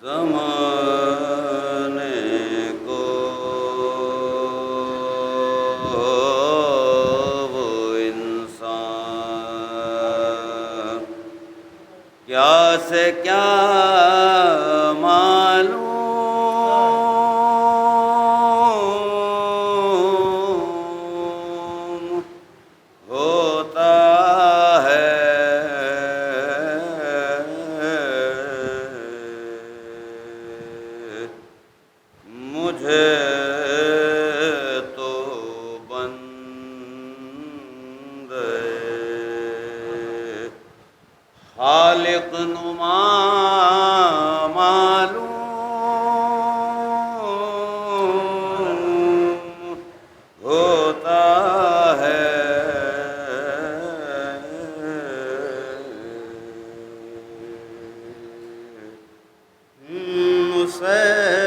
زمانے کو وہ انسان کیا سے کیا معلوم ہوتا ہے مجھے تو بندے خالق نما معلوم ہوتا ہے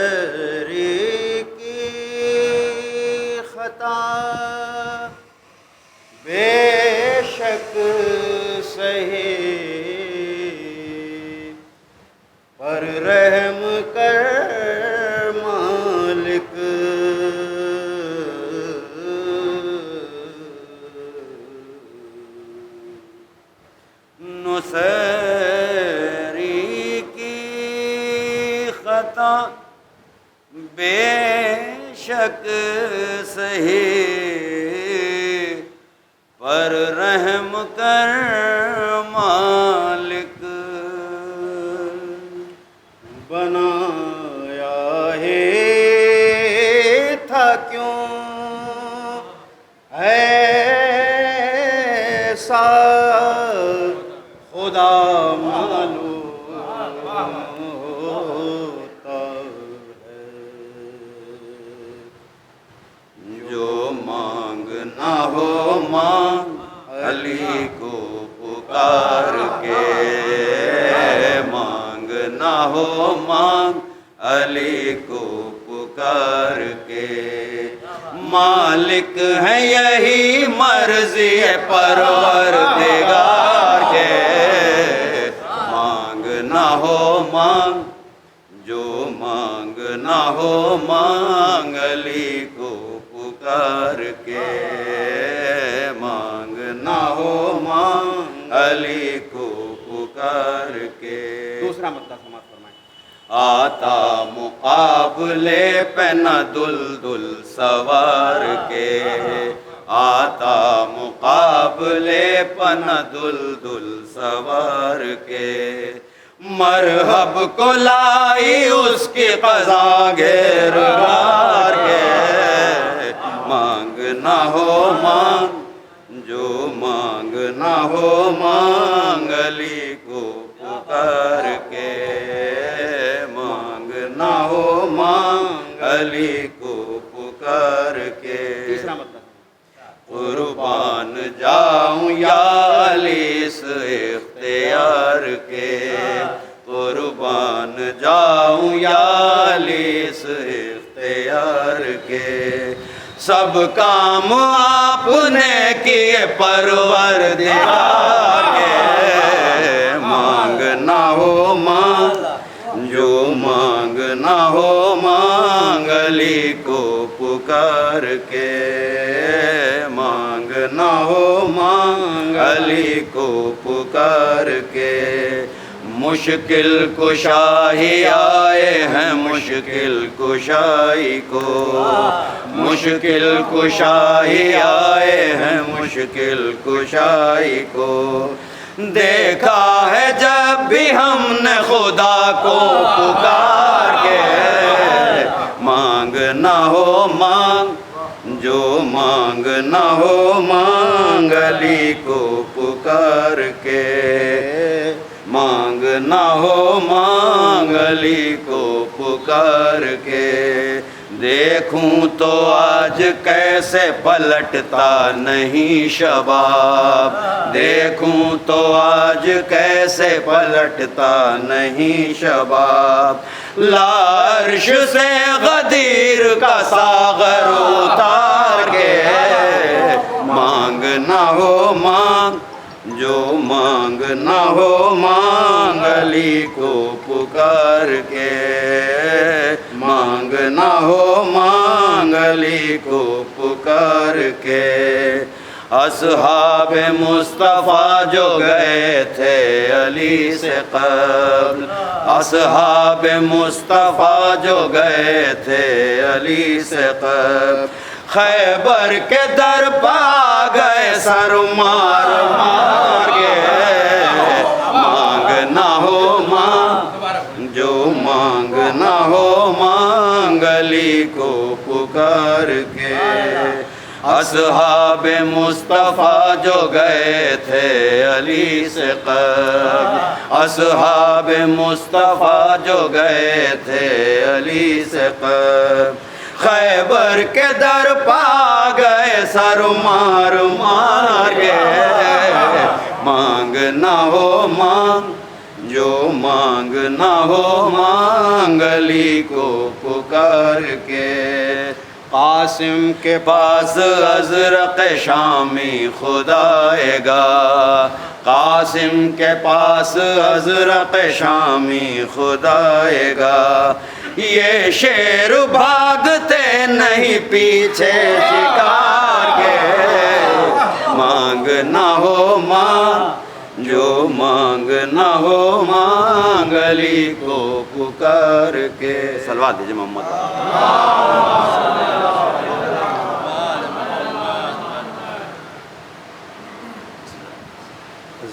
مسیری کی خطا بے شک صحیح پر رحم کر مالک نصیری کی خطا بے شک صحیح پر رحم کر مالک بنایا ہی تھا کیوں ایسا خدا معلوم ہوتا ہے جو مانگنا ہو مانگ علی کو پکار کے مانگنا ہو مانگ علی کو پکار کے مالک ہے یہی مرضی ہے پروردگار کے مانگنا ہو مانگ جو مانگنا ہو مانگ علی کو پکار کے مانگنا ہو مانگ علی کو پکار کے دوسرا مطلب سماعت فرمائیں۔ آتا مقابلے پہ نہ دلدل سوار کے آتا مقابلے پہ نہ دلدل سوار کے مرحب کو لائی اس کی قضا گھیرگار کے مانگنا ہو مانگ جو مانگنا ہو مانگ علی کو پکار کے مانگنا ہو مانگ علی کو پکار کے تیسرا مطلب قربان جاؤں یا علی اس اختیار کے قربان جاؤں یا علی اس اختیار کے سب کام آپ نے کیے پروردگار کے مانگنا ہو مانگ جو مانگنا ہو مانگ علی کو پکار کے مانگنا ہو مانگ علی کو پکار کے مشکل کشائی آئے ہیں مشکل کشائی کو مشکل کشائی آئے ہیں مشکل کشائی کو دیکھا ہے جب بھی ہم نے خدا کو پکار کے مانگنا ہو مانگ جو مانگنا ہو مانگ علی کو پکار کے مانگنا ہو مانگ علی کو پکار کے دیکھوں تو آج کیسے پلٹتا نہیں شباب دیکھوں تو آج کیسے پلٹتا نہیں شباب لارش سے غدیر کا ساغر اتار کے مانگنا ہو مانگ جو مانگ نہ ہو مانگ علی کو پکار کے، مانگ نہ ہو مانگ علی کو پکار کے۔ اصحاب مصطفیٰ جو گئے تھے علی سے قبل، اصحاب مصطفیٰ جو گئے تھے علی سے قبل، خیبر کے در پا گئے سر مار مار کے۔ مانگ نہ ہو مانگ، جو مانگ نہ ہو مانگ علی کو پکار کے۔ اصحاب مصطفیٰ جو گئے تھے علی سے قبل، اصحاب مصطفیٰ جو گئے تھے علی سے قبل، خیبر کے در پا گئے سر مار مار کے۔ مانگ نہ ہو مانگ، جو مانگ نہ ہو مانگ علی کو پکار کے۔ قاسم کے پاس ازرق شامی خدا آئے گا، قاسم کے پاس ازرق شامی خدا آئے گا، یہ شیر بھاگتے نہیں پیچھے شکار کے۔ مانگ نہ ہو مانگ، جو مانگ نہ ہو مانگ علی کو پکار کے۔ صلوات دیجئے محمد۔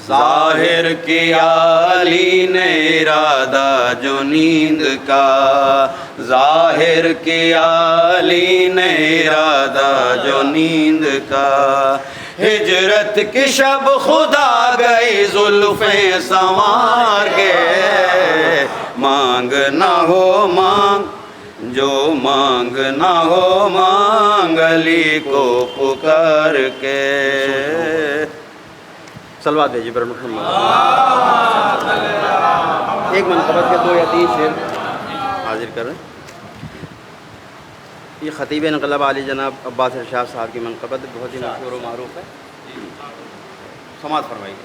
ظاہر کیا علی نے ارادہ جو نیند کا، ظاہر کیا علی نے ارادہ جو نیند کا، ہجرت کی شب خدا گئی زلفیں سنوار کے۔ مانگ نہ ہو مانگ، جو مانگ نہ ہو مانگ علی کو پکار کے۔ صلوات دیجیے پر محمد۔ ایک منقبت کے 2 یا 3 شعر حاضر کر رہے ہیں۔ یہ خطیب انقلاب علی جناب عباس ارشاد صاحب کی منقبت بہت ہی مشہور و معروف ہے، سماعت فرمائیے۔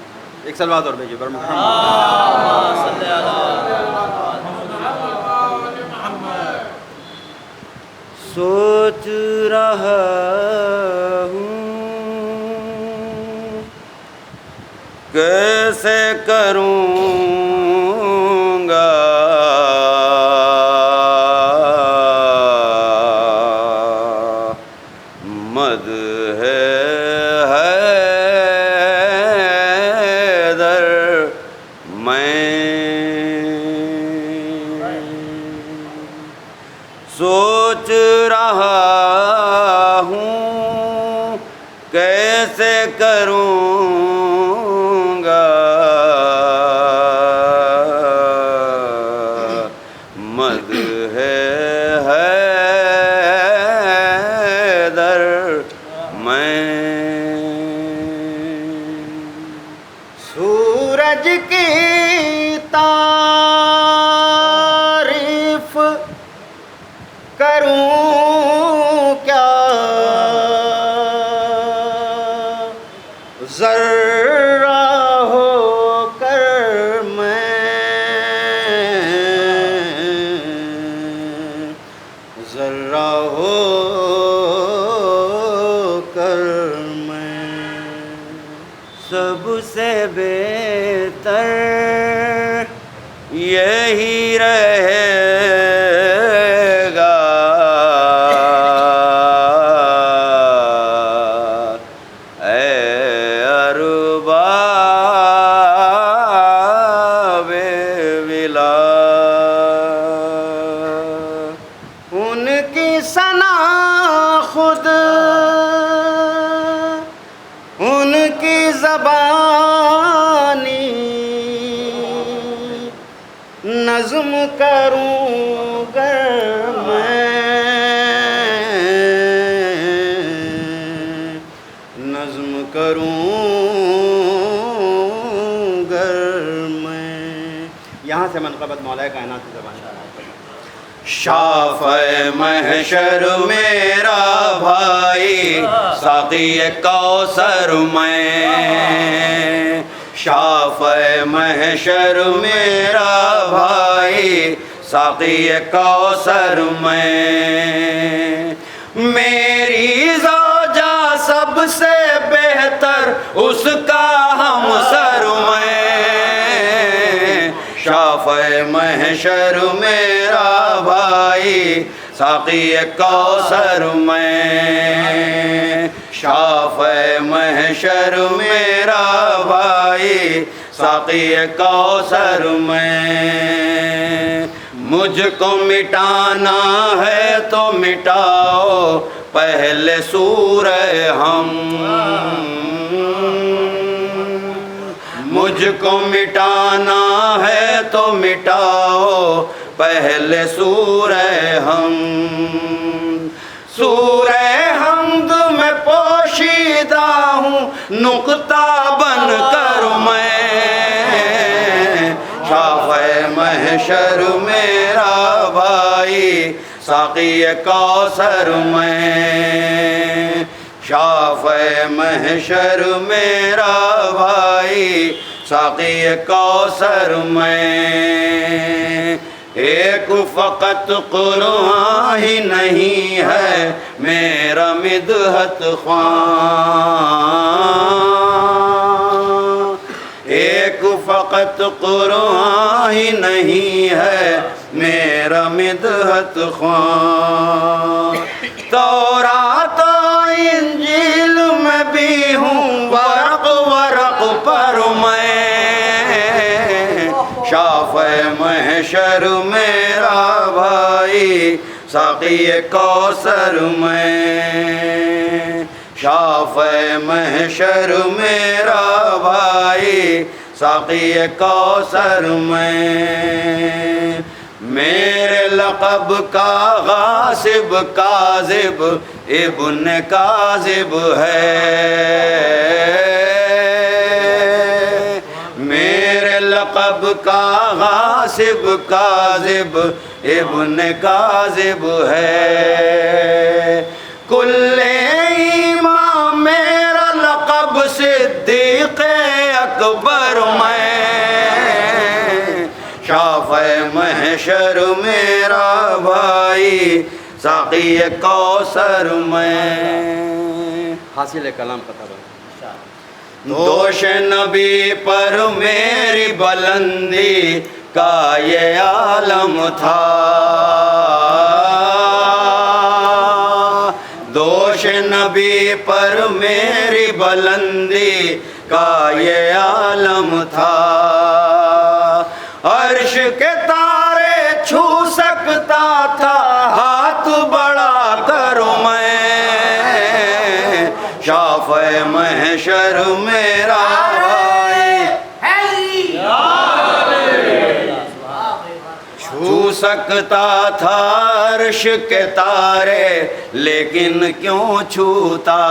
ایک صلوات اور بھیجیے پر محمد۔ سوچ رہا ہوں کیسے کروں گا مدح حیدر میں، سوچ رہا ہوں کیسے کروں سورج کی تعریف کروں کیا، ذرہ ہو کر میں، ذرہ ہو کر میں، سب سے بہتر یہی رہے گا، اے ارباب ولا، ان کی ثنا خود ان کی زبانی نظم کروں گر میں، نظم کروں گر میں۔ یہاں سے منقبت مولا کائنات کی زبان ہے۔ شافع محشر میرا بھائی، ساقی کوثر میں، شافع محشر میرا بھائی ساقی کوثر میں، میری زوجہ سب سے بہتر اس کا ہمسر میں، شافع محشر میرا بھائی ساقی کوثر میں، شافع محشر میرا بھائی ساقی کوثر میں، مجھ کو مٹانا ہے تو مٹاؤ پہلے سورہ ہم، مجھ کو مٹانا ہے تو مٹاؤ پہلے سورہ ہم، سورہ حمد میں پوشیدہ ہوں نقطہ بن کر میں، شافع محشر میرا بھائی ساقی کوثر میں، شافع محشر میرا بھائی ساقی کوثر میں، ایک فقط قرآن ہی نہیں ہے میرا مدحت خواں، ایک فقط قرآن ہی نہیں ہے میرا مدحت خواں، تورات و انجیل میں بھی ہوں ورق ورق پر میں، شافع محشر میرا بھائی ساقی کوثر میں، شافع محشر میرا بھائی ساقی کوثر میں، میرے لقب کا غاصب کاذب ابن کاذب ہے، میرے لقب کا غاصب کاذب ابن کاذب ہے، کل ایمان میرا لقب صدیق اکبر میں، شافع محشر میرا بھائی ساقی کوثر میں، حاصل کلام پتہ بھائی دوش نبی پر میری بلندی کا یہ عالم تھا، دوش نبی پر میری بلندی کا یہ عالم تھا، عرش کے تارے چھو سکتا تھا ہاتھ بڑھا کر میں، شافع محشر میرا بھائی چھو سکتا تھا عرش کے تارے لیکن کیوں چھوتا،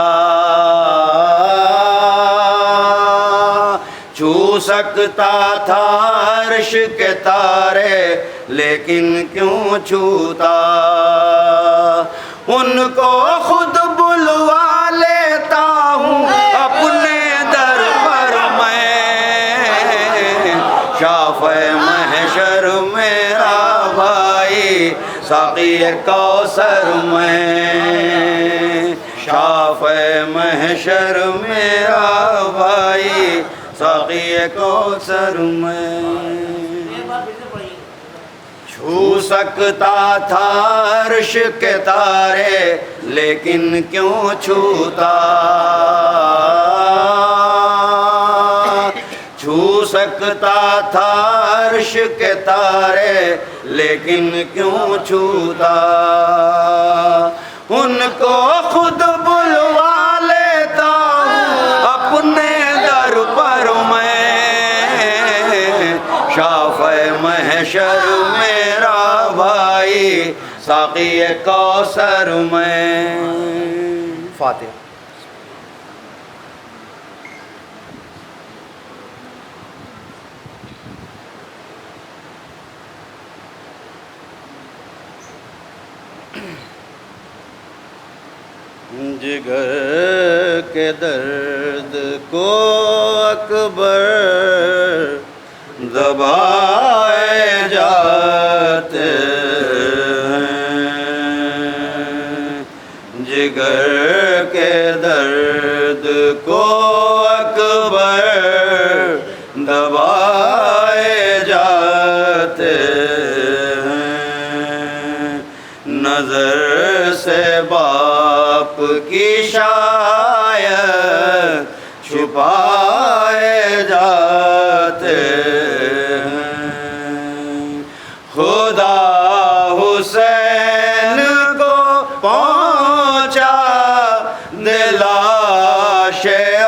چھو سکتا تھا عرش کے تارے لیکن کیوں چھوتا، ان کو خود بلوا لیتا ہوں اپنے در پر میں، شافع محشر میرا بھائی ساقی کوثر میں، شافع محشر میرا بھائی ساقی کوثر میں، چھو سکتا تھا عرش کے تارے لیکن کیوں چھوتا، چھو سکتا تھا عرش کے تارے لیکن کیوں چھوتا، ان کو خود بلوا لیتا ہوں اپنے در پر میں، شافع محشر میرا بھائی ساقی کوثر میں، فاتح جگر کے درد کو اکبر دبائے جاتے ہیں، جگر کے درد کو اکبر دبائے جاتے ہیں، نظر سے باپ کی شاید چھپائے جاتے ہیں، خدا حسین کو پہنچا لاش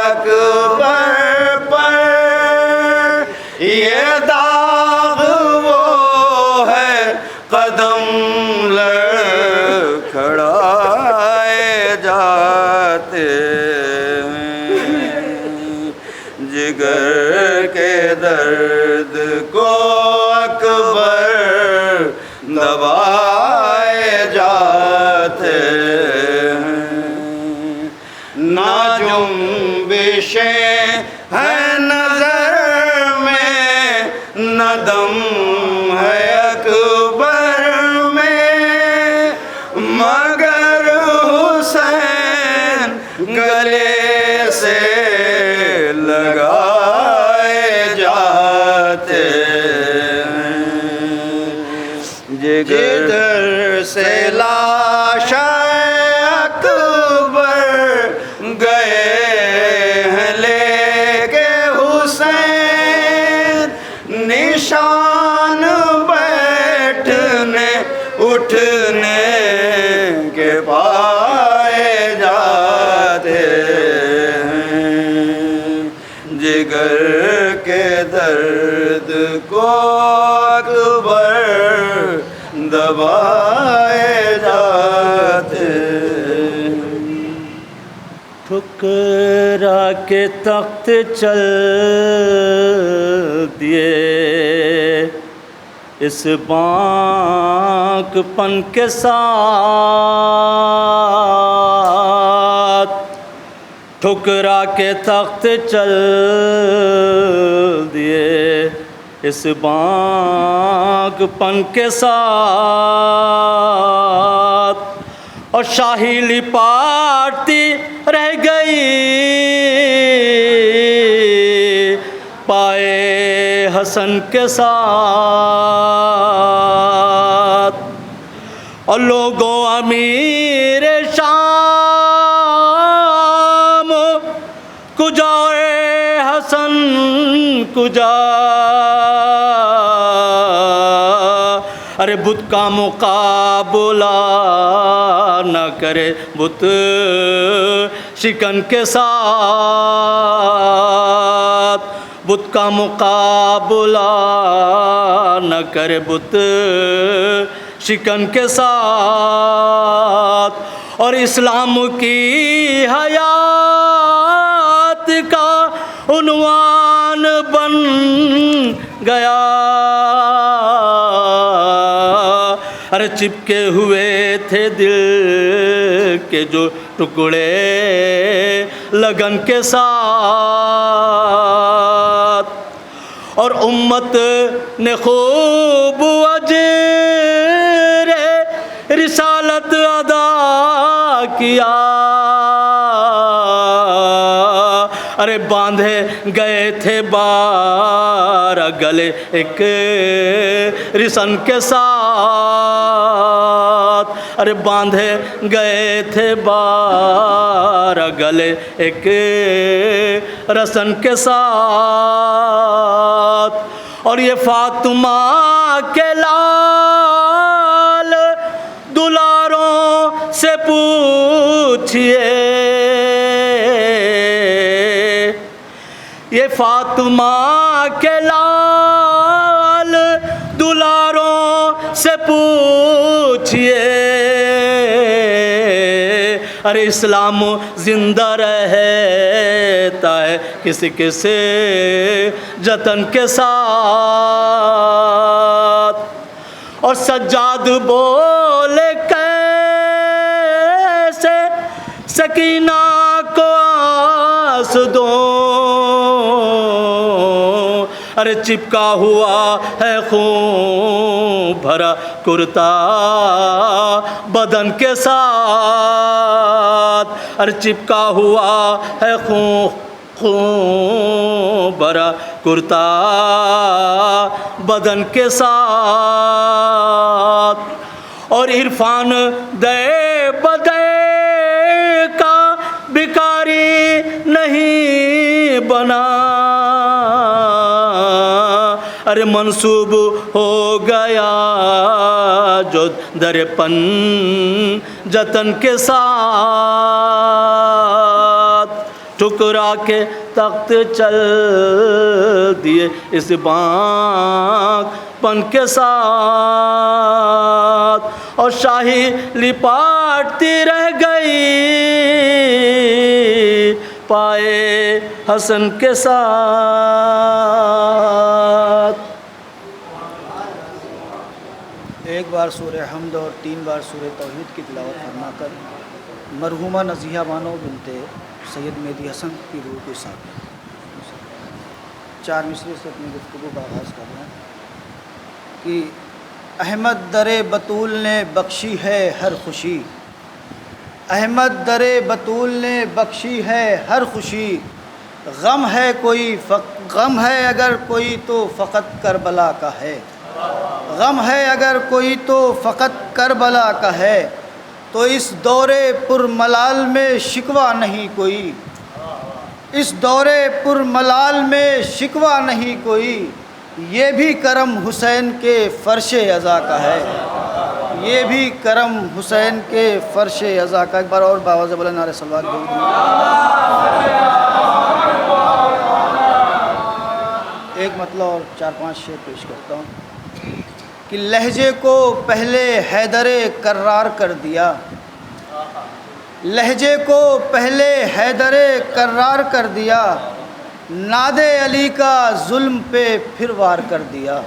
اکبر پر، یہ داغ وہ ہے قدم لڑکھڑائے جاتے ہیں، جگر کے درد کو اکبر دبائے جاتے ہیں، نہ جنبشیں ہیں نظر میں، نہ دم ہے اکبر میں، مگر حسین گلے سے لگائے جاتے ہیں، جگر سے لاش اکبر گئے ہیں لے کے حسین، نشان بیٹھنے اٹھنے کے پائے جاتے ہیں، جگر کے درد کو اکبر دبائے جاتے ہیں، ٹھکرا کے تخت چل دیے اس بانک پن کے ساتھ، ٹھکرا کے تخت چل دیے اس بانک پن کے ساتھ، اور شاہی لپاٹتی رہ گئی پائے حسن کے ساتھ، اور لوگوں امیر شام کجا حسن کجا، ارے بت کا مقابلہ نہ کرے بت شکن کے ساتھ، بت کا مقابلہ نہ کرے بت شکن کے ساتھ، اور اسلام کی حیات کا عنوان بن گیا، ارے چپکے ہوئے تھے دل کے جو ٹکڑے لگن کے ساتھ، اور امت نے خوب اجر رسالت ادا کیا، ارے باندھے گئے تھے بارہ گلے ایک رسن کے ساتھ، ارے باندھے گئے تھے بارہ گلے ایک رسن کے ساتھ، اور یہ فاطمہ کے لال دلاروں سے پوچھئے، یہ فاطمہ کے لال دلاروں سے پوچھئے، ارے اسلام زندہ رہتا ہے کسی کسی جتن کے ساتھ، اور سجاد بولے کیسے سکینہ کو آس دوں، ارے چپکا ہوا ہے خون بھرا کرتا بدن کے ساتھ، ارے چپکا ہوا ہے خون بھرا کرتا بدن کے ساتھ، اور عرفان دے بدے کا بھکاری نہیں بنا، ارے منسوب ہو گیا جو در پن جتن کے ساتھ، ٹھکرا کے تخت چل دیے اس بانگ پن کے ساتھ، اور شاہی لپاٹتی رہ گئی پائے حسن کے ساتھ۔ ایک بار سورہ حمد اور 3 بار سورہ توحید کی تلاوت فرما کر مرحومہ نزیہہ بانو بنت سید مہدی حسن کی روح کے ساتھ 4 مصرے سے اپنی گفتگو کا آغاز کر رہے ہیں کہ احمد در بطول نے بخشی ہے ہر خوشی، احمد در بطول نے بخشی ہے ہر خوشی، غم ہے غم ہے اگر کوئی تو فقط کربلا کا ہے، غم ہے اگر کوئی تو فقط کربلا کا ہے، تو اس دور پر ملال میں شکوہ نہیں کوئی، اس دور پر ملال میں شکوہ نہیں کوئی، یہ بھی کرم حسین کے فرش عزا کا ہے، یہ بھی کرم حسین کے فرش عزا کا۔ ایک بار اور باواز بلند نعرہ صلوات دو۔ ایک مطلب اور 4-5 شعر پیش کرتا ہوں کہ لہجے کو پہلے حیدر کرار کر دیا، لہجے کو پہلے حیدر کرار کر دیا، ناد علی کا ظلم پہ پھر وار کر دیا،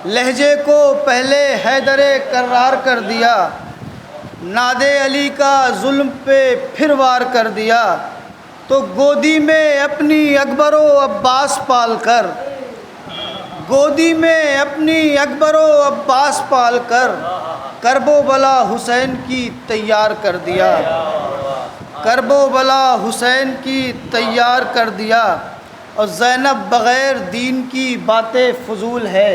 لہجے کو پہلے حیدر کرار کر دیا، ناد علی کا ظلم پہ پھر وار کر دیا، تو گودی میں اپنی اکبر و عباس پال کر، گودی میں اپنی اکبر و عباس پال کر کرب و بلا حسین کی تیار کر دیا، کرب و بلا حسین کی تیار کر دیا، اور زینب بغیر دین کی باتیں فضول ہے،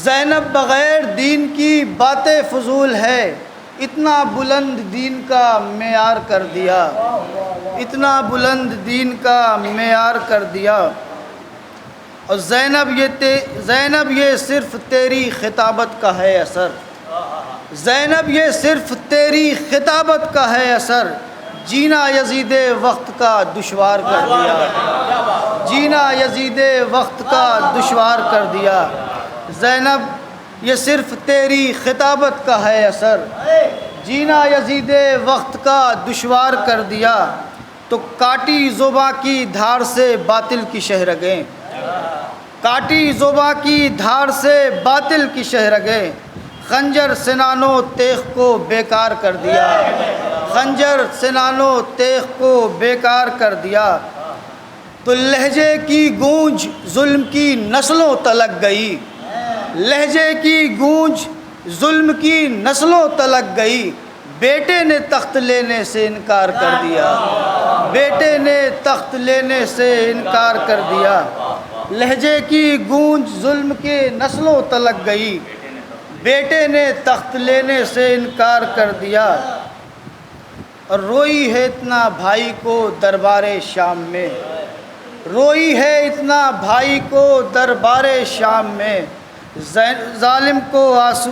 زینب بغیر دین کی باتیں فضول ہے، اتنا بلند دین کا معیار کر دیا، اتنا بلند دین کا معیار کر دیا، اور زینب یہ صرف تیری خطابت کا ہے اثر، زینب یہ صرف تیری خطابت کا ہے اثر، جینا یزید وقت کا دشوار کر دیا، جینا یزید وقت کا دشوار کر دیا، زینب یہ صرف تیری خطابت کا ہے اثر، جینا یزید وقت کا دشوار کر دیا، تو کاٹی زباں کی دھار سے باطل کی شہرگیں، کاٹی زباں کی دھار سے باطل کی شہرگیں، خنجر سنان و تیغ کو بیکار کر دیا، خنجر سنان و تیغ کو بیکار کر دیا، تو لہجے کی گونج ظلم کی نسلوں تلک گئی، لہجے کی گونج ظلم کی نسلوں تلک گئی، بیٹے نے تخت لینے سے انکار کر دیا، بیٹے نے تخت لینے سے انکار کر دیا، لہجے کی گونج ظلم کی نسلوں تلک گئی، بیٹے نے تخت لینے سے انکار کر دیا، اور روئی ہے اتنا بھائی کو دربار شام میں، روئی ہے اتنا بھائی کو دربار شام میں، ظالم کو آنسو،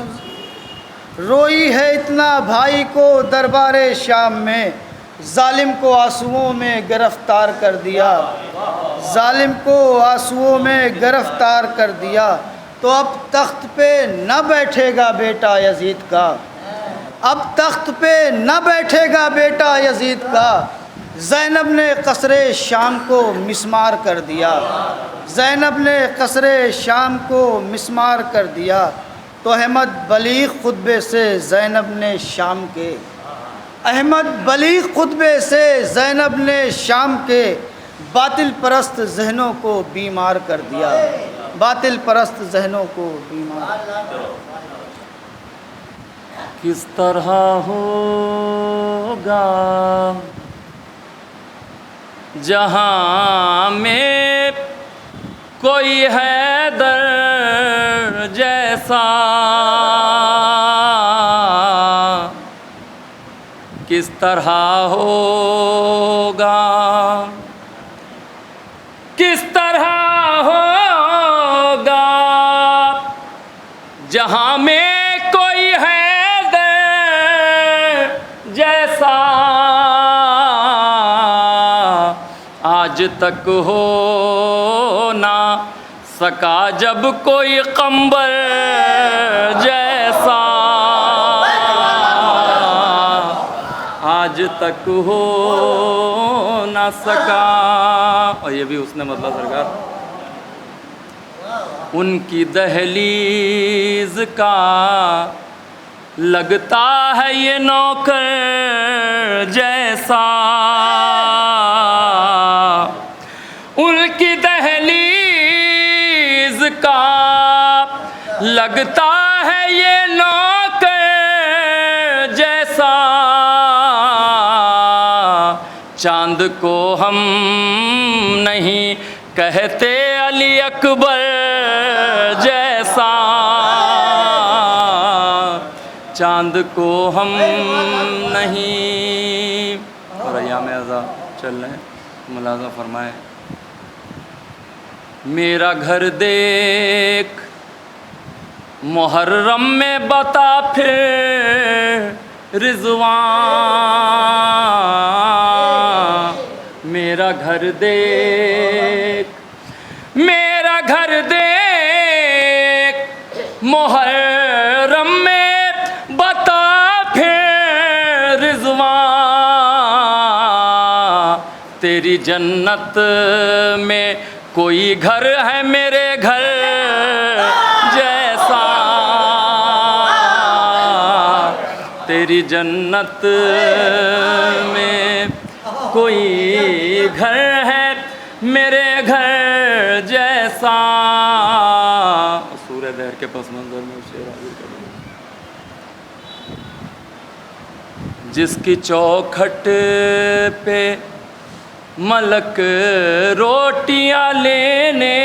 روئی ہے اتنا بھائی کو دربار شام میں، ظالم کو آنسوؤں میں گرفتار کر دیا، ظالم کو آنسوؤں میں گرفتار کر دیا، تو اب تخت پہ نہ بیٹھے گا بیٹا یزید کا، اب تخت پہ نہ بیٹھے گا بیٹا یزید کا، زینب نے قصر شام کو مسمار کر دیا، زینب نے قصر شام کو مسمار کر دیا، تو احمد بلیغ خطبے سے زینب نے شام کے، احمد بلیغ خطبے سے زینب نے شام کے، باطل پرست ذہنوں کو بیمار کر دیا، باطل پرست ذہنوں کو بیمار۔ کس طرح ہوگا جہاں میں کوئی حیدر جیسا، کس طرح ہوگا، کس طرح ہوگا جہاں میں کوئی حیدر جیسا، آج تک ہو نہ سکا جب کوئی قمبر جیسا، آج تک ہو نہ سکا۔ اور یہ بھی اس نے مطلب سرکار، ان کی دہلیز کا لگتا ہے یہ نوکر جیسا، ان کی دہلیز کا لگتا ہے یہ نوکر جیسا، چاند کو ہم نہیں کہتے علی اکبر جیسا، چاند کو ہم نہیں۔ اور ایام اعضا چل رہے ہیں، ملاحظہ فرمائے، میرا گھر دیکھ محرم میں بتا پھر رضوان، میرا گھر دیکھ، میرا گھر دیکھ محرم میں بتا پھر رضوان، تیری جنت میں کوئی گھر ہے میرے گھر جیسا، تیری جنت میں کوئی گھر ہے میرے گھر جیسا۔ سورہ دہر کے پس منظر میں شعر حاضر کروں، جس کی چوکھٹ پہ ملک روٹیاں لینے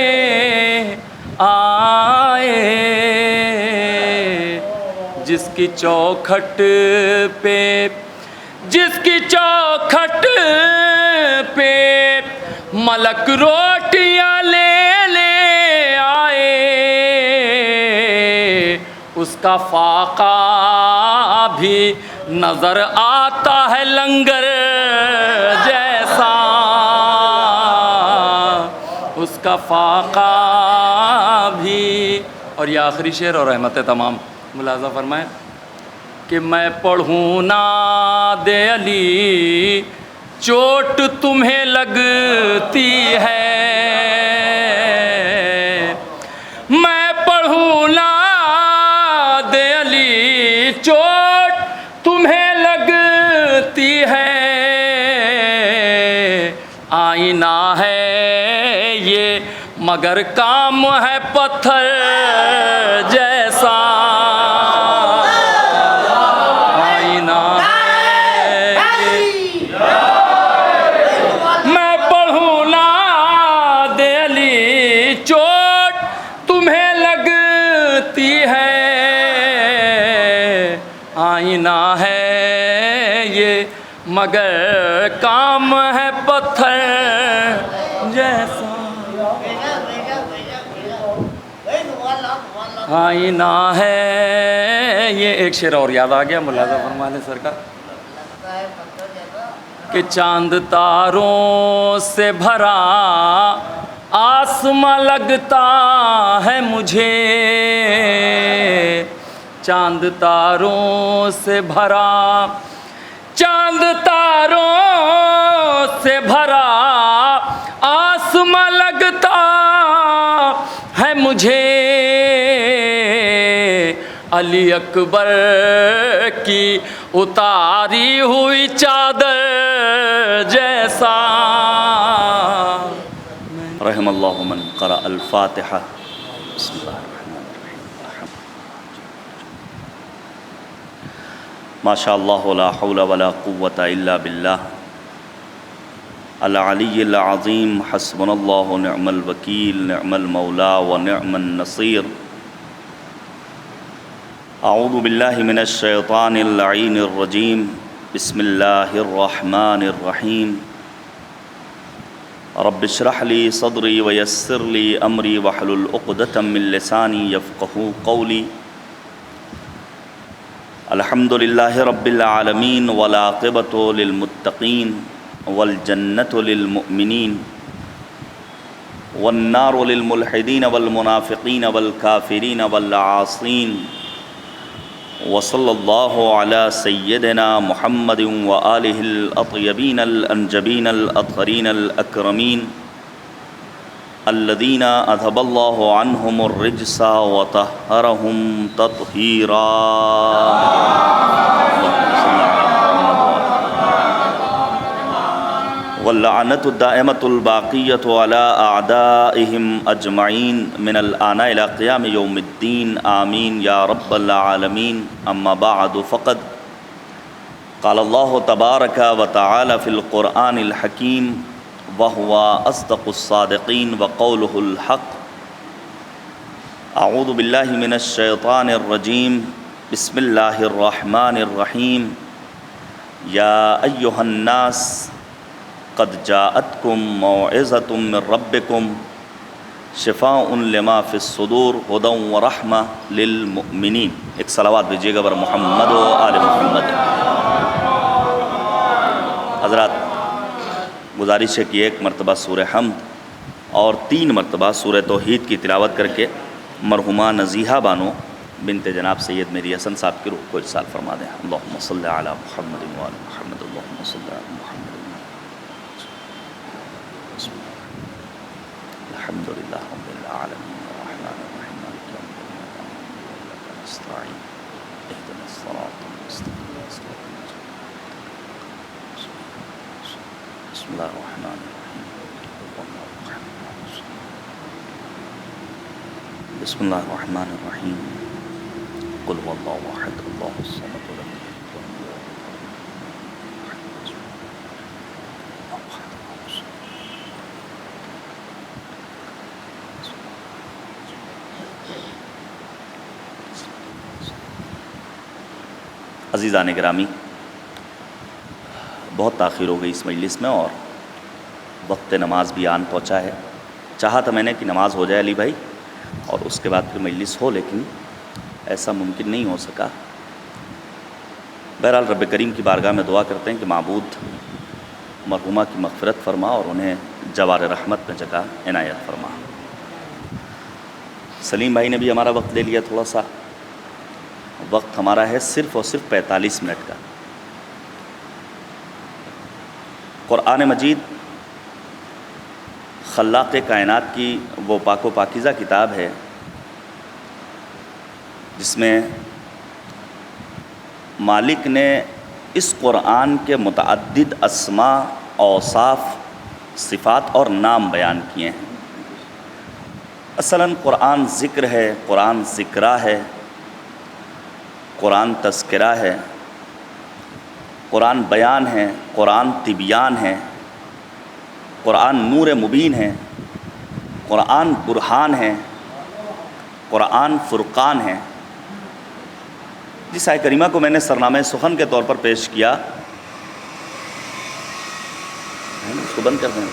آئے، جس کی چوکھٹ پہ، جس کی چوکھٹ پہ ملک روٹیاں لینے آئے، اس کا فاقہ بھی نظر آتا ہے لنگر جیسا، اس کا فاقہ بھی۔ اور یہ آخری شعر اور رحمت تمام، ملاحظہ فرمائیں کہ میں پڑھوں ناد علی چوٹ تمہیں لگتی ہے، میں پڑھوں ناد علی چوٹ تمہیں لگتی ہے، آئینہ ہے یہ مگر کام ہے پتھر جیسا، آئینہ ہے میں پڑھوں ناد علی چوٹ تمہیں لگتی ہے، آئینہ ہے یہ مگر کام ہے پتھر جیسا، آئینہ ہے یہ۔ ایک شعر اور یاد آ گیا، ملاحظہ فرمانے سرکار کہ چاند تاروں سے بھرا آسماں لگتا ہے مجھے، چاند تاروں سے بھرا، چاند تاروں سے بھرا آسماں لگتا ہے مجھے، علی اکبر کی اتاری ہوئی چادر جیسا، ورحم اللہ من قرأ الفاتحہ. بسم اللہ الرحمن الرحیم. ما شاء اللہ لا حول ولا قوة الا باللہ العلی العظیم. حسبنا اللہ نعم الوکیل نعم المولا ونعم النصیر. اعوذ باللہ من الشیطان اللعین الرجیم. بسم اللہ الرحمن الرحیم. رب اشرح لی صدری ویسر لی امری واحلل عقدۃ من لسانی یفقہوا قولی. الحمد للہ رب العالمین والعاقبۃ للمتقین والجنۃ للمؤمنین والنار للملحدین والمنافقین والکافرین والعاصین. وصلی اللہ علی سیدنا محمد وآلہ الاطیبین الانجبین الاطہرین الاکرمین الذین اذھب اللہ عنہم الرجس وطہرہم تطہیرا. واللعنۃ الدائمۃ الباقیۃ علی اعدائہم اجمعین من الآن الی قیام یوم الدین. آمین یا رب العالمین. اما بعد فقد قال اللہ تبارک و تعالی فی القرآن الحکیم وہو اصدق الصادقین وقولہ الحق. اعوذ باللہ من الشیطان الرجیم. بسم اللہ الرحمن الرحیم. یا ایہا الناس قد جاءتکم موعظۃ من ربکم شفاء لما فی الصدور ھدی ورحمہ للمؤمنین. ایک صلوات بھیجیے گا بر محمد و آل محمد. حضرات گزارش ہے کہ ایک مرتبہ سورہ حمد اور 3 مرتبہ سورہ توحید کی تلاوت کر کے مرحومہ نزیحہ بانو بنت جناب سید میری حسن صاحب کی روح کو ارسال فرما دیں. اللہم صلی علی محمد و آل محمد. اللہم صلی علی محمد. الحمد للہ رب العالمین الرحمن الرحیم مالک یوم الدین ایاک نستعین اهدنا الصراط المستقیم صراط الذین بسم اللہ الرحمن الرحیم. بسم اللہ الرحمن الرحیم. قل هو اللہ احد اللہ الصمد لم یلد ولم یولد عزیزان گرامی، بہت تاخیر ہو گئی اس مجلس میں اور وقت نماز بھی آن پہنچا ہے. چاہا تھا میں نے کہ نماز ہو جائے علی بھائی اور اس کے بعد پھر مجلس ہو، لیکن ایسا ممکن نہیں ہو سکا. بہرحال رب کریم کی بارگاہ میں دعا کرتے ہیں کہ معبود مرحومہ کی مغفرت فرما اور انہیں جوار رحمت میں جگہ عنایت فرما. سلیم بھائی نے بھی ہمارا وقت لے لیا تھوڑا سا. وقت ہمارا ہے صرف اور صرف 45 منٹ کا. قرآن مجید خلاق کائنات کی وہ پاک و پاکیزہ کتاب ہے جس میں مالک نے اس قرآن کے متعدد اسماء، اوصاف، صفات اور نام بیان کیے ہیں. اصلاً قرآن ذکر ہے، قرآن ذکرہ ہے، قرآن تذکرہ ہے، قرآن بیان ہے، قرآن تبیان ہے، قرآن نور مبین ہے، قرآن برہان ہے، قرآن فرقان ہے. جس آیت کریمہ کو میں نے سرنامہ سخن کے طور پر پیش کیا، اس کو بند کر دیں.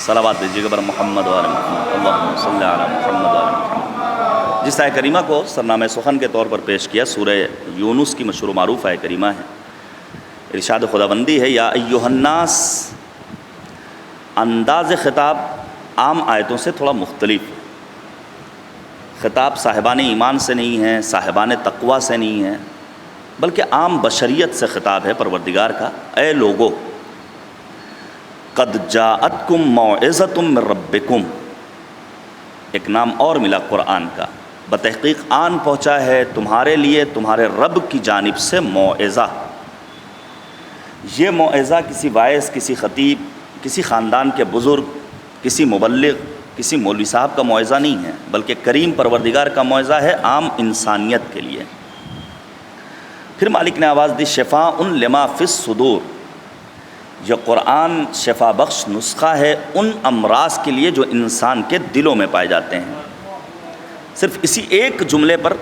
صلوات دیجیے گا بر محمد و آل محمد. اللہم صلی علی محمد و آل محمد. جس آیت کریمہ کو سرنامہ سخن کے طور پر پیش کیا سورہ یونس کی مشہور و معروف آیت کریمہ ہے. ارشاد خداوندی ہے یا ایھا الناس. انداز خطاب عام آیتوں سے تھوڑا مختلف. خطاب صاحبان ایمان سے نہیں ہے، صاحبان تقوی سے نہیں ہے، بلکہ عام بشریت سے خطاب ہے پروردگار کا. اے لوگو، قد جاءتکم موعظۃ من ربکم. ایک نام اور ملا قرآن کا. بتحقیق آن پہنچا ہے تمہارے لیے تمہارے رب کی جانب سے موعظہ. یہ موعظہ کسی واعظ، کسی خطیب، کسی خاندان کے بزرگ کسی مبلغ کسی مولوی صاحب کا معجزہ نہیں ہے، بلکہ کریم پروردگار کا معجزہ ہے عام انسانیت کے لیے۔ پھر مالک نے آواز دی شفاء لما فی الصدور، یہ قرآن شفا بخش نسخہ ہے ان امراض کے لیے جو انسان کے دلوں میں پائے جاتے ہیں۔ صرف اسی ایک جملے پر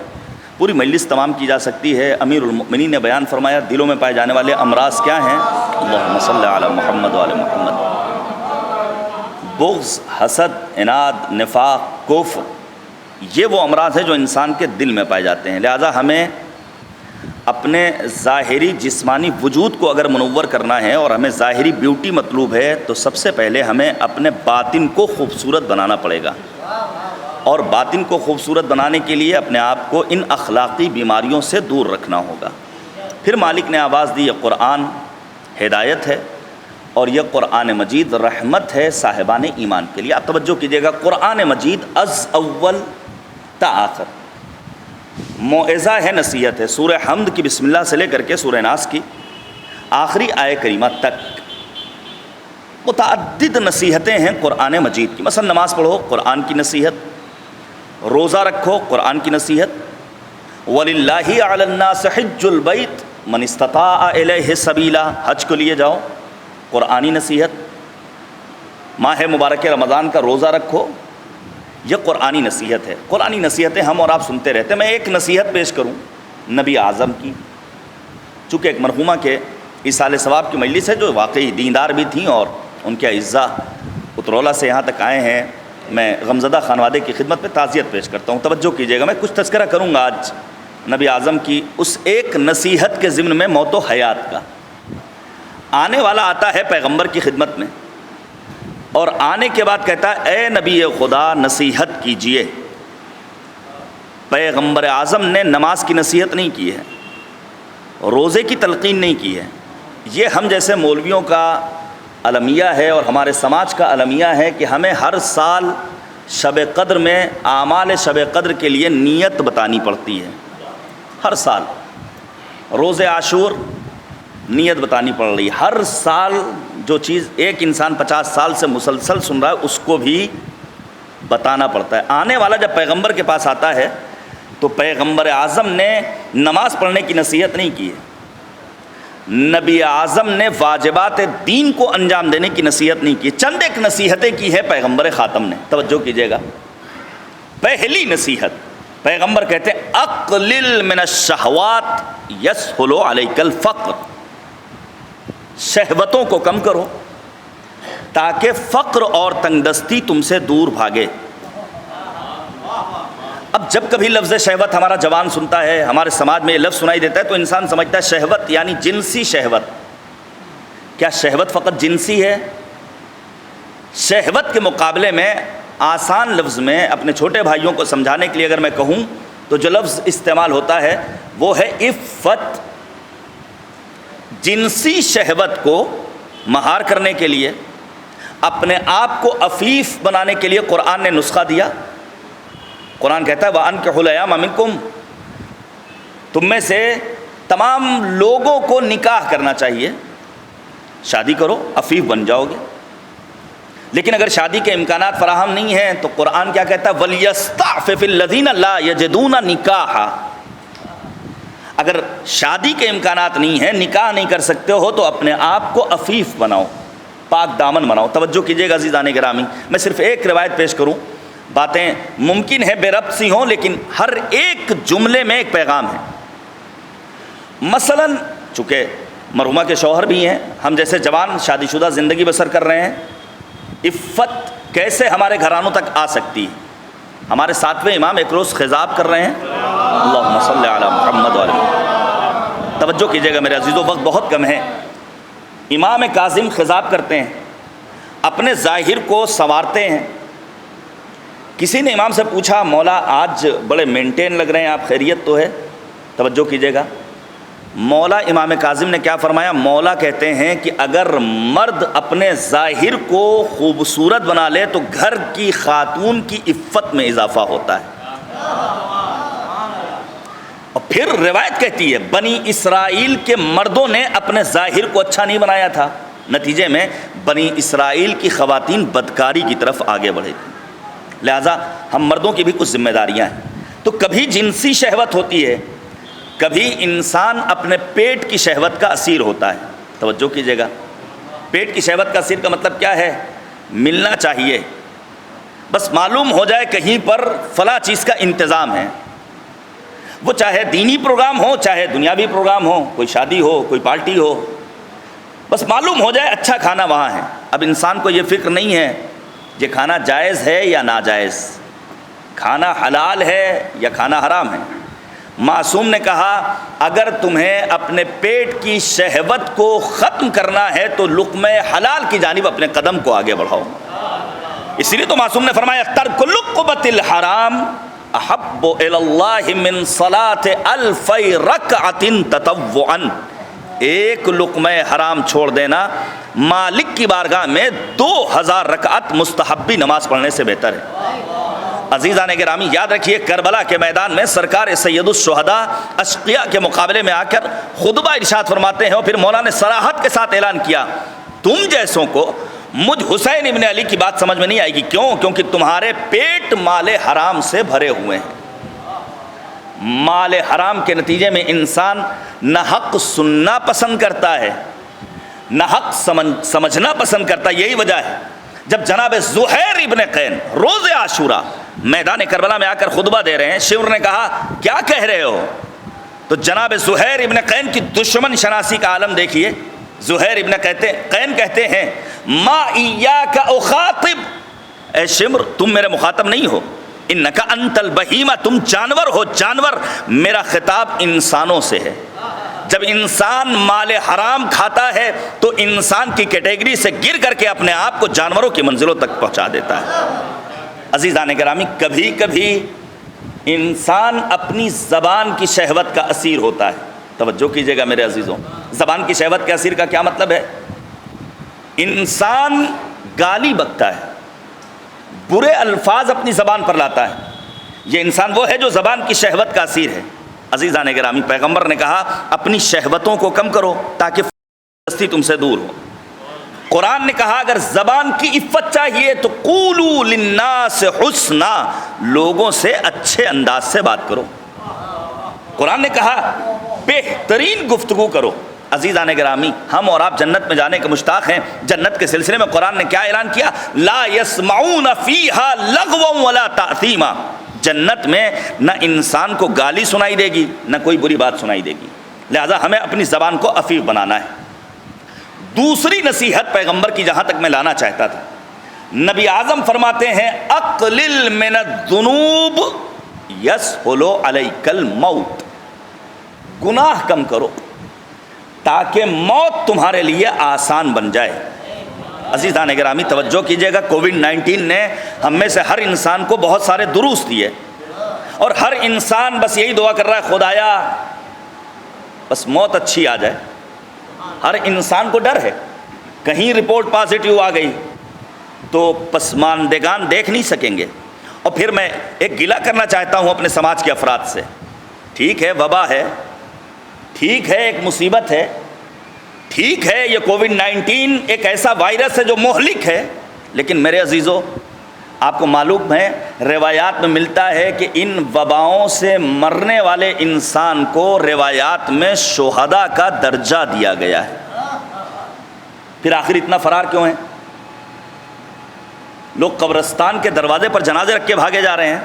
پوری مجلس تمام کی جا سکتی ہے۔ امیر المؤمنین نے بیان فرمایا دلوں میں پائے جانے والے امراض کیا ہیں؟ اللہم صلی علی محمد وعلی محمد۔ بغض، حسد، عناد، نفاق، کفر، یہ وہ امراض ہیں جو انسان کے دل میں پائے جاتے ہیں۔ لہذا ہمیں اپنے ظاہری جسمانی وجود کو اگر منور کرنا ہے اور ہمیں ظاہری بیوٹی مطلوب ہے تو سب سے پہلے ہمیں اپنے باطن کو خوبصورت بنانا پڑے گا، اور باطن کو خوبصورت بنانے کے لیے اپنے آپ کو ان اخلاقی بیماریوں سے دور رکھنا ہوگا۔ پھر مالک نے آواز دی یہ قرآن ہدایت ہے اور یہ قرآن مجید رحمت ہے صاحبان ایمان کے لیے۔ آپ توجہ کیجئے گا، قرآن مجید از اول تا آخر موعظہ ہے، نصیحت ہے۔ سورہ حمد کی بسم اللہ سے لے کر کے سورہ ناس کی آخری آیہ کریمہ تک متعدد نصیحتیں ہیں قرآن مجید کی۔ مثلا نماز پڑھو، قرآن کی نصیحت، روزہ رکھو، قرآن کی نصیحت، وَلِلَّهِ عَلَى النَّاسِ حِجُّ الْبَيْتِ مَنِ اسْتَطَاعَ إِلَيْهِ سَبِيلًا، حج کو لیے جاؤ، قرآنی نصیحت۔ ماہ مبارک رمضان کا روزہ رکھو، یہ قرآنی نصیحت ہے۔ قرآنی نصیحتیں ہم اور آپ سنتے رہتے ہیں۔ میں ایک نصیحت پیش کروں نبی اعظم کی، چونکہ ایک مرحومہ کے ایصال ثواب کی مجلس ہے جو واقعی دیندار بھی تھیں اور ان کے اعزاء اترولہ سے یہاں تک آئے ہیں۔ میں غمزدہ خانوادے کی خدمت میں تعزیت پیش کرتا ہوں، توجہ کیجیے گا۔ میں کچھ تذکرہ کروں گا آج نبی اعظم کی اس ایک نصیحت کے ضمن میں موت و حیات کا۔ آنے والا آتا ہے پیغمبر کی خدمت میں اور آنے کے بعد کہتا ہے اے نبی خدا نصیحت کیجئے۔ پیغمبر اعظم نے نماز کی نصیحت نہیں کی ہے، روزے کی تلقین نہیں کی ہے۔ یہ ہم جیسے مولویوں کا المیہ ہے اور ہمارے سماج کا المیہ ہے کہ ہمیں ہر سال شب قدر میں اعمال شب قدر کے لیے نیت بتانی پڑتی ہے۔ ہر سال روز عاشور نیت بتانی پڑ رہی ہے۔ ہر سال جو چیز ایک انسان 50 سال سے مسلسل سن رہا ہے اس کو بھی بتانا پڑتا ہے۔ آنے والا جب پیغمبر کے پاس آتا ہے تو پیغمبر اعظم نے نماز پڑھنے کی نصیحت نہیں کی ہے، نبی اعظم نے واجبات دین کو انجام دینے کی نصیحت نہیں کی، چند ایک نصیحتیں کی ہے پیغمبر خاتم نے۔ توجہ کیجیے گا، پہلی نصیحت پیغمبر کہتے ہیں اقلل من الشہوات یسہل علیک الفقر، شہوتوں کو کم کرو تاکہ فقر اور تنگ دستی تم سے دور بھاگے۔ اب جب کبھی لفظ شہوت ہمارا جوان سنتا ہے، ہمارے سماج میں یہ لفظ سنائی دیتا ہے تو انسان سمجھتا ہے شہوت یعنی جنسی شہوت۔ کیا شہوت فقط جنسی ہے؟ شہوت کے مقابلے میں آسان لفظ میں اپنے چھوٹے بھائیوں کو سمجھانے کے لیے اگر میں کہوں تو جو لفظ استعمال ہوتا ہے وہ ہے عفت۔ جنسی شہوت کو مہار کرنے کے لیے، اپنے آپ کو عفیف بنانے کے لیے قرآن نے نسخہ دیا۔ قرآن کہتا ہے وَأَنكِحُوا الْأَيَامَ مِنكُمْ، تم میں سے تمام لوگوں کو نکاح کرنا چاہیے، شادی کرو عفیف بن جاؤ گے۔ لیکن اگر شادی کے امکانات فراہم نہیں ہیں تو قرآن کیا کہتا ہے وَلْيَسْتَعْفِفِ الَّذِينَ لَا يَجِدُونَ نِكَاحًا، اگر شادی کے امکانات نہیں ہیں، نکاح نہیں کر سکتے ہو تو اپنے آپ کو عفیف بناؤ، پاک دامن بناؤ۔ توجہ کیجیے گا عزیزان گرامی، میں صرف ایک روایت پیش کروں، باتیں ممکن ہے بے ربط سی ہوں لیکن ہر ایک جملے میں ایک پیغام ہے۔ مثلا چونکہ مرحومہ کے شوہر بھی ہیں، ہم جیسے جوان شادی شدہ زندگی بسر کر رہے ہیں، عفت کیسے ہمارے گھرانوں تک آ سکتی ہے؟ ہمارے 7ویں امام ایک روز خطاب کر رہے ہیں، اللہم صلی علی محمد وعلی محمد۔ توجہ کیجیے گا میرے عزیزو، وقت بہت کم ہے۔ امام کاظم خطاب کرتے ہیں، اپنے ظاہر کو سنوارتے ہیں۔ کسی نے امام سے پوچھا مولا آج بڑے مینٹین لگ رہے ہیں آپ، خیریت تو ہے؟ توجہ کیجیے گا، مولا امام کاظم نے کیا فرمایا؟ مولا کہتے ہیں کہ اگر مرد اپنے ظاہر کو خوبصورت بنا لے تو گھر کی خاتون کی عفت میں اضافہ ہوتا ہے۔ اور پھر روایت کہتی ہے بنی اسرائیل کے مردوں نے اپنے ظاہر کو اچھا نہیں بنایا تھا، نتیجے میں بنی اسرائیل کی خواتین بدکاری کی طرف آگے بڑھے تھیں۔ لہٰذا ہم مردوں کی بھی کچھ ذمہ داریاں ہیں۔ تو کبھی جنسی شہوت ہوتی ہے، کبھی انسان اپنے پیٹ کی شہوت کا اسیر ہوتا ہے۔ توجہ کیجیے گا، پیٹ کی شہوت کا اسیر کا مطلب کیا ہے؟ ملنا چاہیے، بس معلوم ہو جائے کہیں پر فلاں چیز کا انتظام ہے، وہ چاہے دینی پروگرام ہو چاہے دنیاوی پروگرام ہو، کوئی شادی ہو کوئی پارٹی ہو، بس معلوم ہو جائے اچھا کھانا وہاں ہے۔ اب انسان کو یہ فکر نہیں ہے یہ کھانا جائز ہے یا ناجائز، کھانا حلال ہے یا کھانا حرام ہے۔ معصوم نے کہا اگر تمہیں اپنے پیٹ کی شہوت کو ختم کرنا ہے تو لقمہ حلال کی جانب اپنے قدم کو آگے بڑھاؤ۔ اسی لیے تو معصوم نے فرمایا ترک لقبۃ الحرام احب الی اللہ من صلاۃ الف رکعۃ تطوعا، ایک لقمہ حرام چھوڑ دینا مالک کی بارگاہ میں 2000 رکعت مستحبی نماز پڑھنے سے بہتر ہے۔ عزیزان گرامی یاد رکھیے، کربلا کے میدان میں سرکار سید الشہداء اشقیاء کے مقابلے میں آ کر خطبہ ارشاد فرماتے ہیں، اور پھر مولا نے صراحت کے ساتھ اعلان کیا تم جیسوں کو مجھ حسین ابن علی کی بات سمجھ میں نہیں آئے گی۔ کیوں؟ کیونکہ تمہارے پیٹ مال حرام سے بھرے ہوئے ہیں۔ مال حرام کے نتیجے میں انسان نہ حق سننا پسند کرتا ہے نہ حق سمجھنا پسند کرتا ہے۔ یہی وجہ ہے جب جناب زہیر ابن قین روز عاشورہ میدان کربلا میں آ کر خطبہ دے رہے ہیں، شیور نے کہا کیا کہہ رہے ہو؟ تو جناب زہیر ابن قین کی دشمن شناسی کا عالم دیکھیے۔ زہیر ابن قین کہتے ہیں ما ایاک اخاطب، اے شمر تم میرے مخاطب نہیں ہو، انک انت البہیمہ، تم جانور ہو، جانور، میرا خطاب انسانوں سے ہے۔ جب انسان مال حرام کھاتا ہے تو انسان کی کیٹیگری سے گر کر کے اپنے آپ کو جانوروں کی منزلوں تک پہنچا دیتا ہے۔ عزیزان گرامی کبھی کبھی انسان اپنی زبان کی شہوت کا اسیر ہوتا ہے۔ توجہ کیجیے گا میرے عزیزوں، زبان کی شہوت کے اسیر کا کیا مطلب ہے؟ انسان گالی بکتا ہے، برے الفاظ اپنی زبان پر لاتا ہے، یہ انسان وہ ہے جو زبان کی شہوت کا اسیر ہے۔ عزیزان گرامی پیغمبر نے کہا اپنی شہوتوں کو کم کرو تاکہ فرستی تم سے دور ہو۔ قرآن نے کہا اگر زبان کی عفت چاہیے تو قولوا للناس حسنا، لوگوں سے اچھے انداز سے بات کرو۔ قرآن نے کہا بہترین گفتگو کرو۔ عزیزان گرامی ہم اور آپ جنت میں جانے کے مشتاق ہیں۔ جنت کے سلسلے میں قرآن نے کیا اعلان کیا؟ لا يسمعون فیہا لغوا ولا تأثیما، جنت میں نہ انسان کو گالی سنائی دے گی نہ کوئی بری بات سنائی دے گی۔ لہذا ہمیں اپنی زبان کو عفیف بنانا ہے۔ دوسری نصیحت پیغمبر کی جہاں تک میں لانا چاہتا تھا، نبی اعظم فرماتے ہیں اقلل من الذنوب یسہل علیک الموت، گناہ کم کرو تاکہ موت تمہارے لیے آسان بن جائے۔ عزیزان گرامی توجہ کیجیے گا، کووڈ-19 نے ہم میں سے ہر انسان کو بہت سارے دروس دیے، اور ہر انسان بس یہی دعا کر رہا ہے خدایا بس موت اچھی آ جائے۔ ہر انسان کو ڈر ہے کہیں رپورٹ پازیٹیو آ گئی تو پسماندگان دیکھ نہیں سکیں گے۔ اور پھر میں ایک گلہ کرنا چاہتا ہوں اپنے سماج کے افراد سے، ٹھیک ہے وبا ہے، ٹھیک ہے ایک مصیبت ہے، ٹھیک ہے یہ کووڈ-19 ایک ایسا وائرس ہے جو مہلک ہے، لیکن میرے عزیزو آپ کو معلوم ہے روایات میں ملتا ہے کہ ان وباؤں سے مرنے والے انسان کو روایات میں شہداء کا درجہ دیا گیا ہے۔ پھر آخر اتنا فرار کیوں ہیں؟ لوگ قبرستان کے دروازے پر جنازے رکھ کے بھاگے جا رہے ہیں۔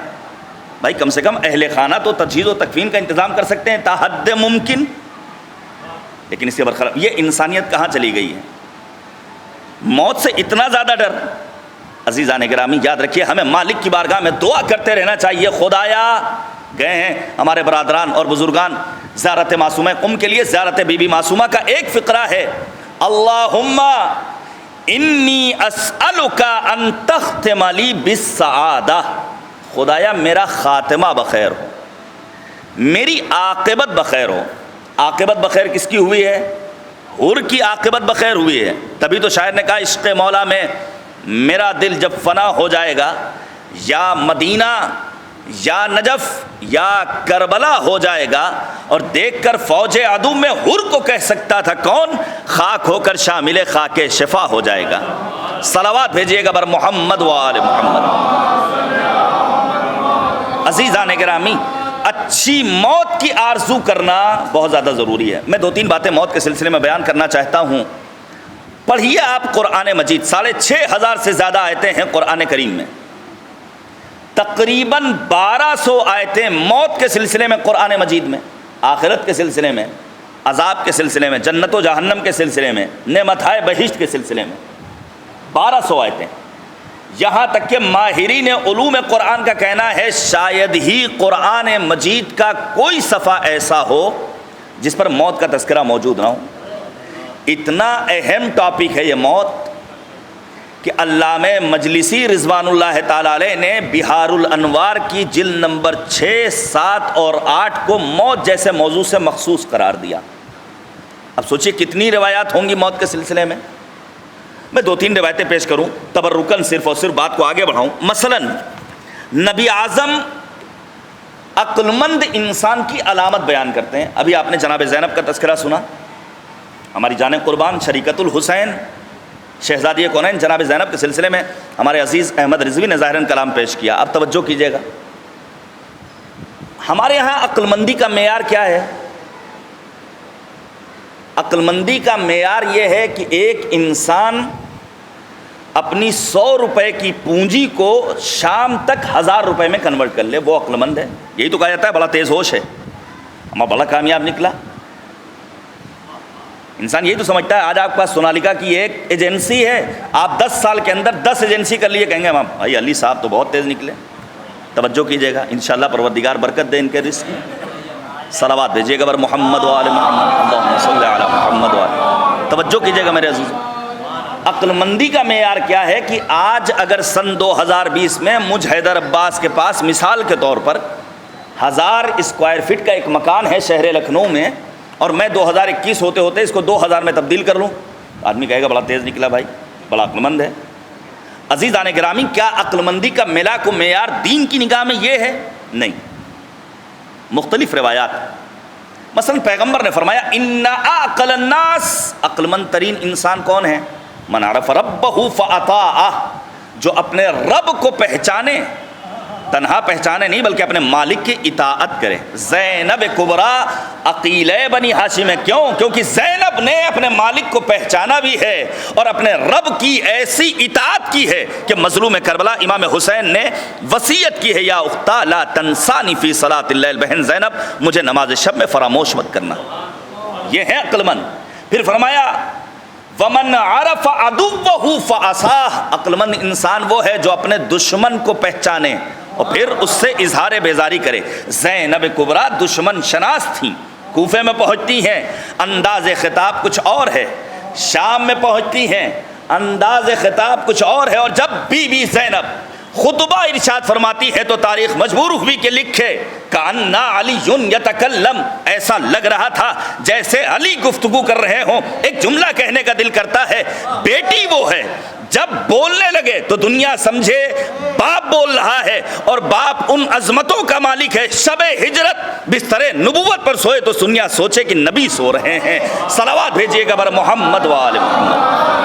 بھائی کم سے کم اہل خانہ تو تجہیز و تکفین کا انتظام کر سکتے ہیں تا حد ممکن، لیکن اس کے برخلاف یہ انسانیت کہاں چلی گئی ہے؟ موت سے اتنا زیادہ ڈر۔ عزیزان گرامی یاد رکھیے ہمیں مالک کی بارگاہ میں دعا کرتے رہنا چاہیے، خدایا گئے ہیں ہمارے برادران اور بزرگان زیارت معصومہ قم کے لیے، زیارت بی بی معصومہ کا ایک فقرہ ہے اللہم انی اسألک ان تختم لی بالسعادہ، خدایا میرا خاتمہ بخیر ہو، میری عاقبت بخیر ہو۔ عاقبت بخیر کس کی ہوئی ہے؟ حور کی عاقبت بخیر ہوئی ہے۔ تبھی تو شاعر نے کہا عشق مولا میں میرا دل جب فنا ہو جائے گا، یا مدینہ یا نجف یا کربلا ہو جائے گا، اور دیکھ کر فوج عدو میں ہر کو کہہ سکتا تھا کون، خاک ہو کر شامل خاک شفا ہو جائے گا۔ صلوات بھیجیے گا بر محمد و آل محمد۔ عزیزان گرامی، اچھی موت کی آرزو کرنا بہت زیادہ ضروری ہے۔ میں 2-3 باتیں موت کے سلسلے میں بیان کرنا چاہتا ہوں۔ پڑھیے آپ قرآن مجید، 6500 سے زیادہ آیتیں ہیں قرآن کریم میں، تقریباً 1200 آیتیں موت کے سلسلے میں قرآن مجید میں، آخرت کے سلسلے میں، عذاب کے سلسلے میں، جنت و جہنم کے سلسلے میں، نعمتائے بہشت کے سلسلے میں 1200 آیتیں۔ یہاں تک کہ ماہرین علوم قرآن کا کہنا ہے شاید ہی قرآن مجید کا کوئی صفحہ ایسا ہو جس پر موت کا تذکرہ موجود نہ ہو۔ اتنا اہم ٹاپک ہے یہ موت کہ علامہ مجلسی رضوان اللہ تعالی علیہ نے بہار الانوار کی جلد نمبر 6، 7 اور 8 کو موت جیسے موضوع سے مخصوص قرار دیا۔ اب سوچئے کتنی روایات ہوں گی موت کے سلسلے میں۔ میں 2-3 روایتیں پیش کروں تبرکاً صرف اور صرف بات کو آگے بڑھاؤں۔ مثلا نبی اعظم عقل مند انسان کی علامت بیان کرتے ہیں۔ ابھی آپ نے جناب زینب کا تذکرہ سنا، ہماری جان قربان شریکت الحسین شہزادی کونین جناب زینب کے سلسلے میں ہمارے عزیز احمد رضوی نے ظاہراً کلام پیش کیا۔ اب توجہ کیجیے گا، ہمارے ہاں عقل مندی کا معیار کیا ہے؟ عقل مندی کا معیار یہ ہے کہ ایک انسان اپنی 100 روپے کی پونجی کو شام تک 1000 روپے میں کنورٹ کر لے، وہ عقل مند ہے۔ یہی تو کہا جاتا ہے بڑا تیز ہوش ہے، ہمارا بڑا کامیاب نکلا۔ انسان یہی تو سمجھتا ہے آج آپ کے پاس سونالیکا کی ایک ایجنسی ہے، آپ 10 سال کے اندر 10 ایجنسی کر لیے، کہیں گے ہم بھائی علی صاحب تو بہت تیز نکلے۔ توجہ کیجیے گا، انشاءاللہ پروردگار برکت دے ان کے رزق میں۔ صلوات بھیجیے گا بر محمد و آل محمد، اللہم صلی علی محمد و آل۔ توجہ کیجیے گا میرے عزیزوں، عقل مندی کا معیار کیا ہے کہ آج اگر سن 2020 میں مجھ حیدر عباس کے پاس مثال کے طور پر 1000 اسکوائر فٹ کا ایک مکان ہے شہر لکھنؤ میں، اور میں 2021 ہوتے ہوتے اس کو 2000 میں تبدیل کر لوں، آدمی کہے گا بڑا تیز نکلا بھائی، بڑا عقل مند ہے۔ عزیزان گرامی، کیا عقل مندی کا ملاک و معیار دین کی نگاہ میں یہ ہے؟ نہیں، مختلف روایات۔ مثلا پیغمبر نے فرمایا ان اعقل الناس، عقل مند ترین انسان کون ہے؟ من عرف ربہ فاطاعہ، جو اپنے رب کو پہچانے، تنہا پہچانے نہیں بلکہ اپنے مالک کی اطاعت کرے۔ زینب کبریٰ عقیلہ بنی ہاشم ہے، کیوں؟ کیونکہ زینب نے اپنے مالک کو پہچانا بھی ہے اور اپنے رب کی ایسی اطاعت کی ہے کہ مظلوم کربلا امام حسین نے وصیت کی ہے، یا اختہ لا تنسانی فی صلاۃ اللیل، بہن زینب مجھے نماز شب میں فراموش مت کرنا۔ یہ ہے عقل مند۔ پھر فرمایا ومن عرف عدوہ فعصاہ، عقل مند انسان وہ ہے جو اپنے دشمن کو پہچانے اور پھر اس سے اظہار بیزاری کرے۔ زینب کبریٰ دشمن شناس تھیں، کوفے میں پہنچتی ہیں انداز خطاب کچھ اور ہے، شام میں پہنچتی ہیں انداز خطاب کچھ اور ہے، اور جب بی بی زینب خطبہ ارشاد فرماتی ہے تو تاریخ مجبور ہوئی کہ لکھے کأن علی یتکلم، ایسا لگ رہا تھا جیسے علی گفتگو کر رہے ہوں۔ ایک جملہ کہنے کا دل کرتا ہے، بیٹی وہ ہے جب بولنے لگے تو دنیا سمجھے باپ بول رہا ہے، اور باپ ان عظمتوں کا مالک ہے، شب ہجرت بستر نبوت پر سوئے تو دنیا سوچے کہ نبی سو رہے ہیں۔ صلوات بھیجیے گا بر محمد و آل محمد۔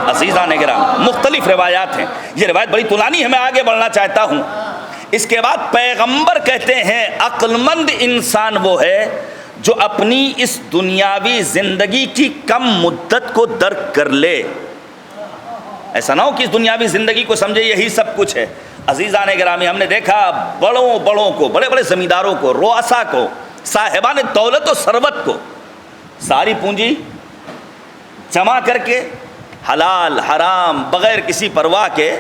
عزیزان گرامی، مختلف روایات ہیں، یہ روایت بڑی طولانی ہے، میں آگے بڑھنا چاہتا ہوں۔ اس کے بعد پیغمبر کہتے ہیں عقل مند انسان وہ ہے جو اپنی اس دنیاوی زندگی کی کم مدت کو درک کر لے۔ ایسا نہ ہو کہ اس دنیاوی زندگی کو سمجھے یہی سب کچھ ہے۔ عزیزان گرامی، ہم نے دیکھا بڑوں کو، بڑے بڑے زمینداروں کو، رؤسا کو، صاحبان دولت و ثروت کو ساری پونجی جمع کر کے حلال حرام بغیر کسی پرواہ کے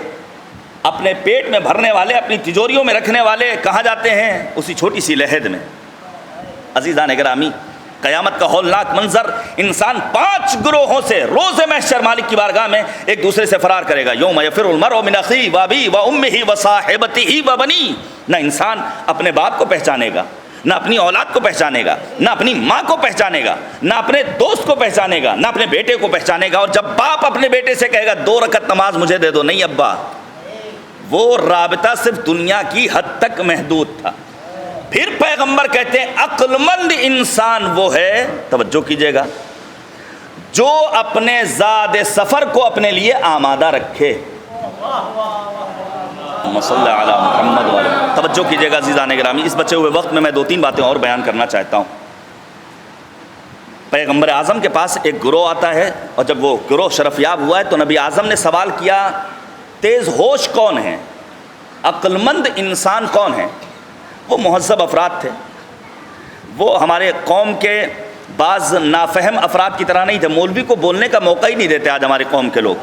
اپنے پیٹ میں بھرنے والے، اپنی تجوریوں میں رکھنے والے کہاں جاتے ہیں؟ اسی چھوٹی سی لحد میں۔ عزیزان گرامی، قیامت کا ہولناک منظر، انسان 5 گروہوں سے روز محشر مالک کی بارگاہ میں ایک دوسرے سے فرار کرے گا۔ یوم یفر المرء من اخیہ و ابیہ و امہ و صاحبتہ و بنیہ، نہ انسان اپنے باپ کو پہچانے گا، نہ اپنی اولاد کو پہچانے گا، نہ اپنی ماں کو پہچانے گا، نہ اپنے دوست کو پہچانے گا، نہ اپنے بیٹے کو پہچانے گا۔ اور جب باپ اپنے بیٹے سے کہے گا 2 رکعت نماز مجھے دے دو، نہیں ابا، وہ رابطہ صرف دنیا کی حد تک محدود تھا۔ پھر پیغمبر کہتے ہیں عقل مند انسان وہ ہے، توجہ کیجئے گا، جو اپنے زاد سفر کو اپنے لیے آمادہ رکھے۔ صلی علی محمد والے، توجہ کیجئے گا عزیزان گرامی، اس بچے ہوئے وقت میں 2-3 باتیں اور بیان کرنا چاہتا ہوں۔ پیغمبر اعظم کے پاس ایک گروہ آتا ہے، اور جب وہ گروہ شرف یاب ہوا ہے تو نبی اعظم نے سوال کیا تیز ہوش کون ہیں، عقل مند انسان کون ہیں؟ وہ مہذب افراد تھے، وہ ہمارے قوم کے بعض نافہم افراد کی طرح نہیں تھے۔ مولوی کو بولنے کا موقع ہی نہیں دیتے آج ہمارے قوم کے لوگ۔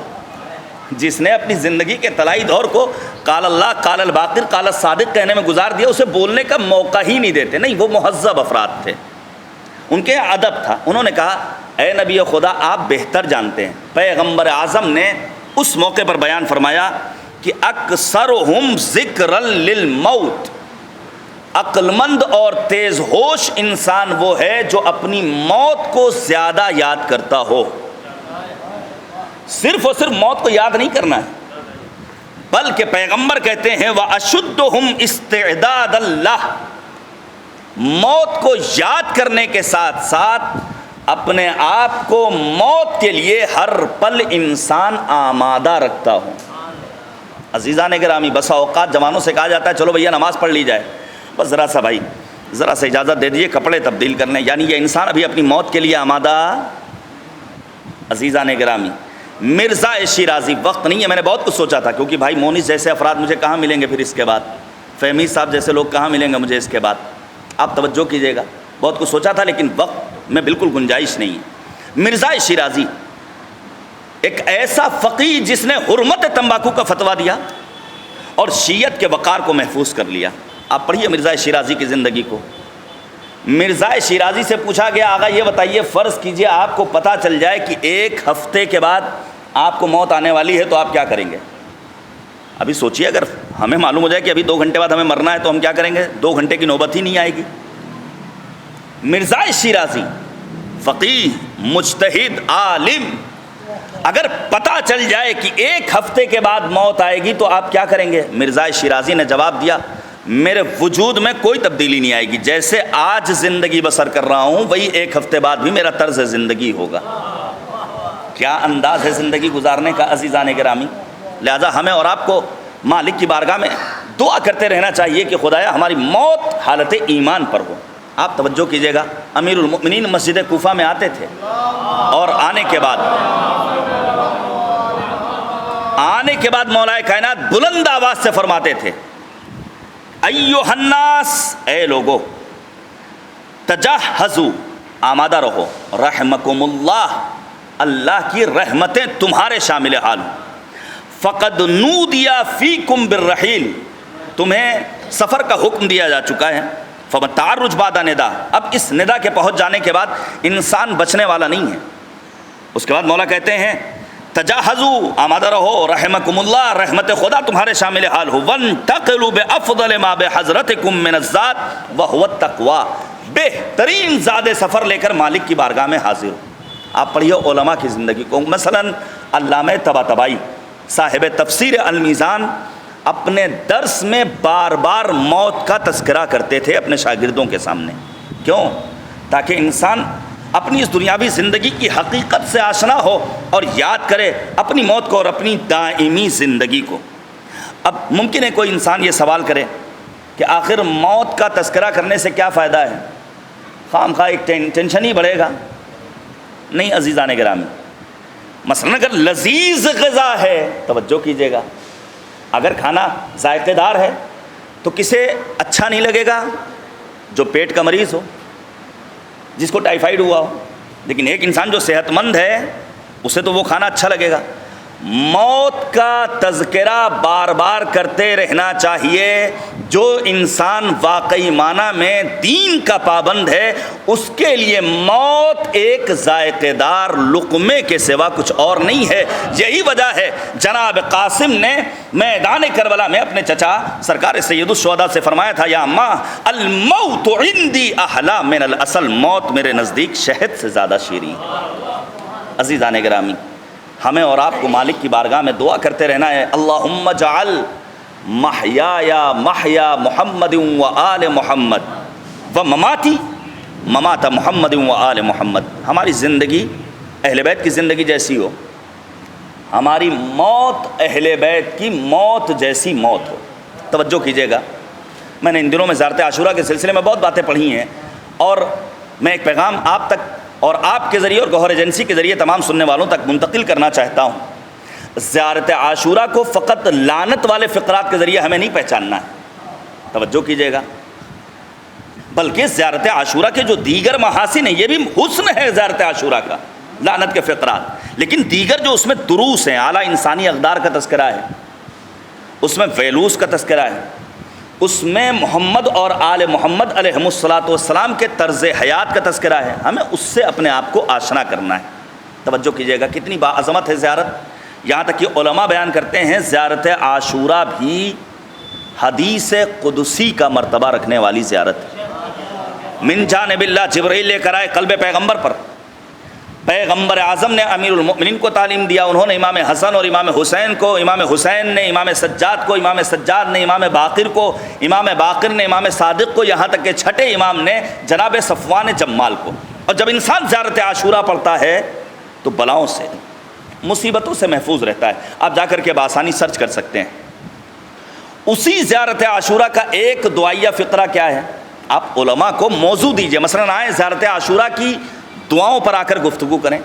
جس نے اپنی زندگی کے طلائی دور کو قال اللہ قال الباقر قال الصادق کہنے میں گزار دیا، اسے بولنے کا موقع ہی نہیں دیتے۔ نہیں، وہ مہذب افراد تھے، ان کے ادب تھا۔ انہوں نے کہا اے نبی خدا آپ بہتر جانتے ہیں۔ پیغمبر اعظم نے اس موقع پر بیان فرمایا کہ اکثرہم ذکرا للموت، عقل مند اور تیز ہوش انسان وہ ہے جو اپنی موت کو زیادہ یاد کرتا ہو۔ صرف اور صرف موت کو یاد نہیں کرنا ہے، بلکہ پیغمبر کہتے ہیں وَأَشُدُّهُمْ اسْتِعْدَادَ اللَّهِ، موت کو یاد کرنے کے ساتھ ساتھ اپنے آپ کو موت کے لیے ہر پل انسان آمادہ رکھتا ہوں۔ عزیزان گرامی، بسا اوقات جوانوں سے کہا جاتا ہے چلو بھیا نماز پڑھ لی جائے، بس ذرا سا بھائی ذرا سا اجازت دے دیجیے کپڑے تبدیل کرنے، یعنی یہ انسان ابھی اپنی موت کے لیے آمادہ۔ عزیزان گرامی، مرزا شیرازی، وقت نہیں ہے، میں نے بہت کچھ سوچا تھا کیونکہ بھائی مونس جیسے افراد مجھے کہاں ملیں گے پھر اس کے بعد، فہمی صاحب جیسے لوگ کہاں ملیں گے مجھے اس کے بعد، آپ توجہ کیجئے گا، بہت کچھ سوچا تھا لیکن وقت میں بالکل گنجائش نہیں ہے۔ مرزا شیرازی ایک ایسا فقیہ جس نے حرمت تمباکو کا فتویٰ دیا اور شیعت کے وقار کو محفوظ کر لیا۔ آپ پڑھیے مرزا شیرازی کی زندگی کو۔ مرزا شیرازی سے پوچھا گیا آقا یہ بتائیے فرض کیجئے آپ کو پتہ چل جائے کہ 1 ہفتے کے بعد آپ کو موت آنے والی ہے تو آپ کیا کریں گے؟ ابھی سوچیے اگر ہمیں معلوم ہو جائے کہ ابھی 2 گھنٹے بعد ہمیں مرنا ہے تو ہم کیا کریں گے؟ 2 گھنٹے کی نوبت ہی نہیں آئے گی۔ مرزا شیرازی فقیہ، مجتہد، عالم، اگر پتہ چل جائے کہ 1 ہفتے کے بعد موت آئے گی تو آپ کیا کریں گے؟ مرزا شیرازی نے جواب دیا میرے وجود میں کوئی تبدیلی نہیں آئے گی، جیسے آج زندگی بسر کر رہا ہوں وہی 1 ہفتے بعد بھی میرا طرز زندگی ہوگا۔ کیا انداز ہے زندگی گزارنے کا عزیزان گرامی۔ لہذا ہمیں اور آپ کو مالک کی بارگاہ میں دعا کرتے رہنا چاہیے کہ خدایا ہماری موت حالت ایمان پر ہو۔ آپ توجہ کیجئے گا، امیر المؤمنین مسجد کوفہ میں آتے تھے اور آنے کے بعد مولا کائنات بلند آواز سے فرماتے تھے ایھا الناس، اے لوگو، تجہزوا، آمادہ رہو، رحمکم اللہ، اللہ کی رحمتیں تمہارے شامل حال ہوں، فقد نودی فیکم بالرحیل، تمہیں سفر کا حکم دیا جا چکا ہے، فمتعرج بعد ندا، اب اس ندا کے پہنچ جانے کے بعد انسان بچنے والا نہیں ہے۔ اس کے بعد مولا کہتے ہیں تجہزوا، آمادہ رہو، رحمکم اللہ، رحمت خدا تمہارے شامل حال ہو، وانتقلوا بافضل ما بحضرتکم من الذات وهو التقوی، بہترین زاد سفر لے کر مالک کی بارگاہ میں حاضر ہو۔ آپ پڑھیے علماء کی زندگی کو، مثلا علامہ طباطبائی صاحب تفسیر المیزان اپنے درس میں بار بار موت کا تذکرہ کرتے تھے اپنے شاگردوں کے سامنے۔ کیوں؟ تاکہ انسان اپنی اس دنیاوی زندگی کی حقیقت سے آشنا ہو اور یاد کرے اپنی موت کو اور اپنی دائمی زندگی کو۔ اب ممکن ہے کوئی انسان یہ سوال کرے کہ آخر موت کا تذکرہ کرنے سے کیا فائدہ ہے؟ خام خواہ ایک ٹینشن ہی بڑھے گا۔ نہیں عزیزان گرامی، مثلا اگر لذیذ غذا ہے، توجہ کیجئے گا، اگر کھانا ذائقے دار ہے تو کسے اچھا نہیں لگے گا؟ جو پیٹ کا مریض ہو، جس کو ٹائیفائیڈ ہوا ہو۔ لیکن ایک انسان جو صحت مند ہے اسے تو وہ کھانا اچھا لگے گا۔ موت کا تذکرہ بار بار کرتے رہنا چاہیے۔ جو انسان واقعی معنی میں دین کا پابند ہے اس کے لیے موت ایک ذائقے دار لقمے کے سوا کچھ اور نہیں ہے۔ یہی وجہ ہے جناب قاسم نے میدان کربلا میں اپنے چچا سرکار سید الشہداء سے فرمایا تھا یا اماں الموت عندی احلی من العسل، موت میرے نزدیک شہد سے زیادہ شیریں۔ عزیزان گرامی، ہمیں اور آپ کو مالک کی بارگاہ میں دعا کرتے رہنا ہے، اللہم اجعل محیا محیا محمد و آل محمد و مماتی ممات محمد و آل محمد. ہماری زندگی اہل بیت کی زندگی جیسی ہو، ہماری موت اہل بیت کی موت جیسی موت ہو. توجہ کیجیے گا، میں نے ان دنوں میں زیارت عاشورہ کے سلسلے میں بہت باتیں پڑھی ہیں، اور میں ایک پیغام آپ تک اور آپ کے ذریعے اور گوہر ایجنسی کے ذریعے تمام سننے والوں تک منتقل کرنا چاہتا ہوں. زیارت عاشورہ کو فقط لعنت والے فقرات کے ذریعے ہمیں نہیں پہچاننا ہے، توجہ کیجیے گا، بلکہ زیارت عاشورہ کے جو دیگر محاسن ہیں، یہ بھی حسن ہے زیارت عاشورہ کا، لعنت کے فقرات، لیکن دیگر جو اس میں دروس ہیں، اعلیٰ انسانی اقدار کا تذکرہ ہے، اس میں ویلوز کا تذکرہ ہے، اس میں محمد اور آل محمد علیہم الصلاۃ والسلام کے طرز حیات کا تذکرہ ہے، ہمیں اس سے اپنے آپ کو آشنا کرنا ہے. توجہ کیجیے گا، کتنی باعظمت ہے زیارت. یہاں تک کہ علماء بیان کرتے ہیں زیارت عاشورہ بھی حدیث قدسی کا مرتبہ رکھنے والی زیارت ہے. من جانب اللہ جبرائیل لے کر آئے قلب پیغمبر پر، پیغمبر اعظم نے امیر المؤمنین کو تعلیم دیا، انہوں نے امام حسن اور امام حسین کو، امام حسین نے امام سجاد کو، امام سجاد نے امام باقر کو، امام باقر نے امام صادق کو، یہاں تک کہ چھٹے امام نے جناب صفوان جمال کو. اور جب انسان زیارت عاشورہ پڑھتا ہے تو بلاؤں سے مصیبتوں سے محفوظ رہتا ہے. آپ جا کر کے بآسانی سرچ کر سکتے ہیں. اسی زیارت عاشورہ کا ایک دعائیہ فقرہ کیا ہے، آپ علماء کو موضوع دیجئے، مثلا آئیں زیارت عاشورہ کی دعاؤں پر آ کر گفتگو کریں.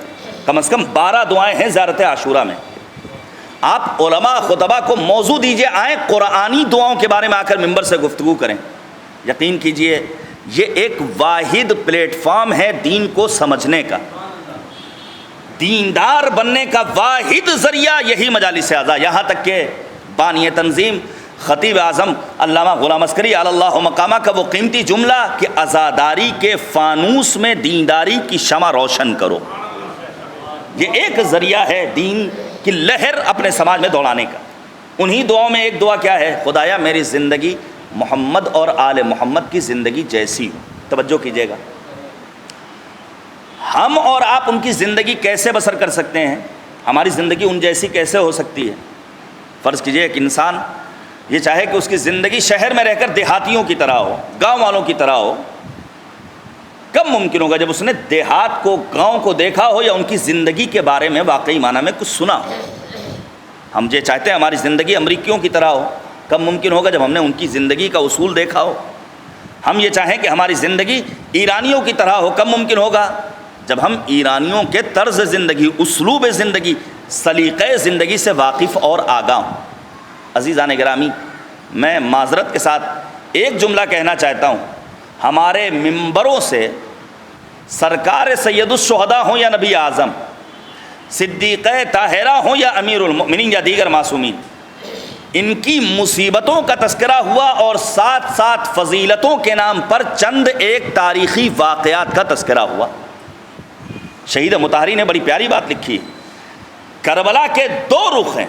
کم از کم 12 دعائیں ہیں زیارت عاشورہ میں. آپ علماء خطبہ کو موضوع دیجئے، آئیں قرآنی دعاؤں کے بارے میں آ کر ممبر سے گفتگو کریں. یقین کیجئے یہ ایک واحد پلیٹ فارم ہے دین کو سمجھنے کا، دیندار بننے کا واحد ذریعہ یہی مجالس اعضاء. یہاں تک کہ بانی تنظیم خطیب اعظم علامہ غلام عسکری علی اللہ مقامہ کا وہ قیمتی جملہ کہ عزاداری کے فانوس میں دینداری کی شمع روشن کرو، یہ ایک ذریعہ ہے دین کی لہر اپنے سماج میں دوڑانے کا. انہی دعاؤں میں ایک دعا کیا ہے، خدایا میری زندگی محمد اور آل محمد کی زندگی جیسی ہو. توجہ کیجیے گا، ہم اور آپ ان کی زندگی کیسے بسر کر سکتے ہیں، ہماری زندگی ان جیسی کیسے ہو سکتی ہے. فرض کیجئے ایک انسان یہ چاہے کہ اس کی زندگی شہر میں رہ کر دیہاتیوں کی طرح ہو، گاؤں والوں کی طرح ہو. کب ممکن ہوگا جب اس نے دیہات کو، گاؤں کو دیکھا ہو یا ان کی زندگی کے بارے میں واقعی معنی میں کچھ سنا ہو. ہم یہ چاہتے ہیں ہماری زندگی امریکیوں کی طرح ہو، کب ممکن ہوگا جب ہم نے ان کی زندگی کا اصول دیکھا ہو. ہم یہ چاہیں کہ ہماری زندگی ایرانیوں کی طرح ہو، کب ممکن ہوگا جب ہم ایرانیوں کے طرز زندگی، اسلوب زندگی، سلیقہ زندگی سے واقف اور آگاہ ہوں. عزیزان گرامی، میں معذرت کے ساتھ ایک جملہ کہنا چاہتا ہوں، ہمارے ممبروں سے سرکار سید الشہداء ہوں یا نبی اعظم، صدیقہ طاہرہ ہوں یا امیر المؤمنین یا دیگر معصومین، ان کی مصیبتوں کا تذکرہ ہوا اور ساتھ ساتھ فضیلتوں کے نام پر چند ایک تاریخی واقعات کا تذکرہ ہوا. شہید مطہری نے بڑی پیاری بات لکھی، کربلا کے 2 رخ ہیں.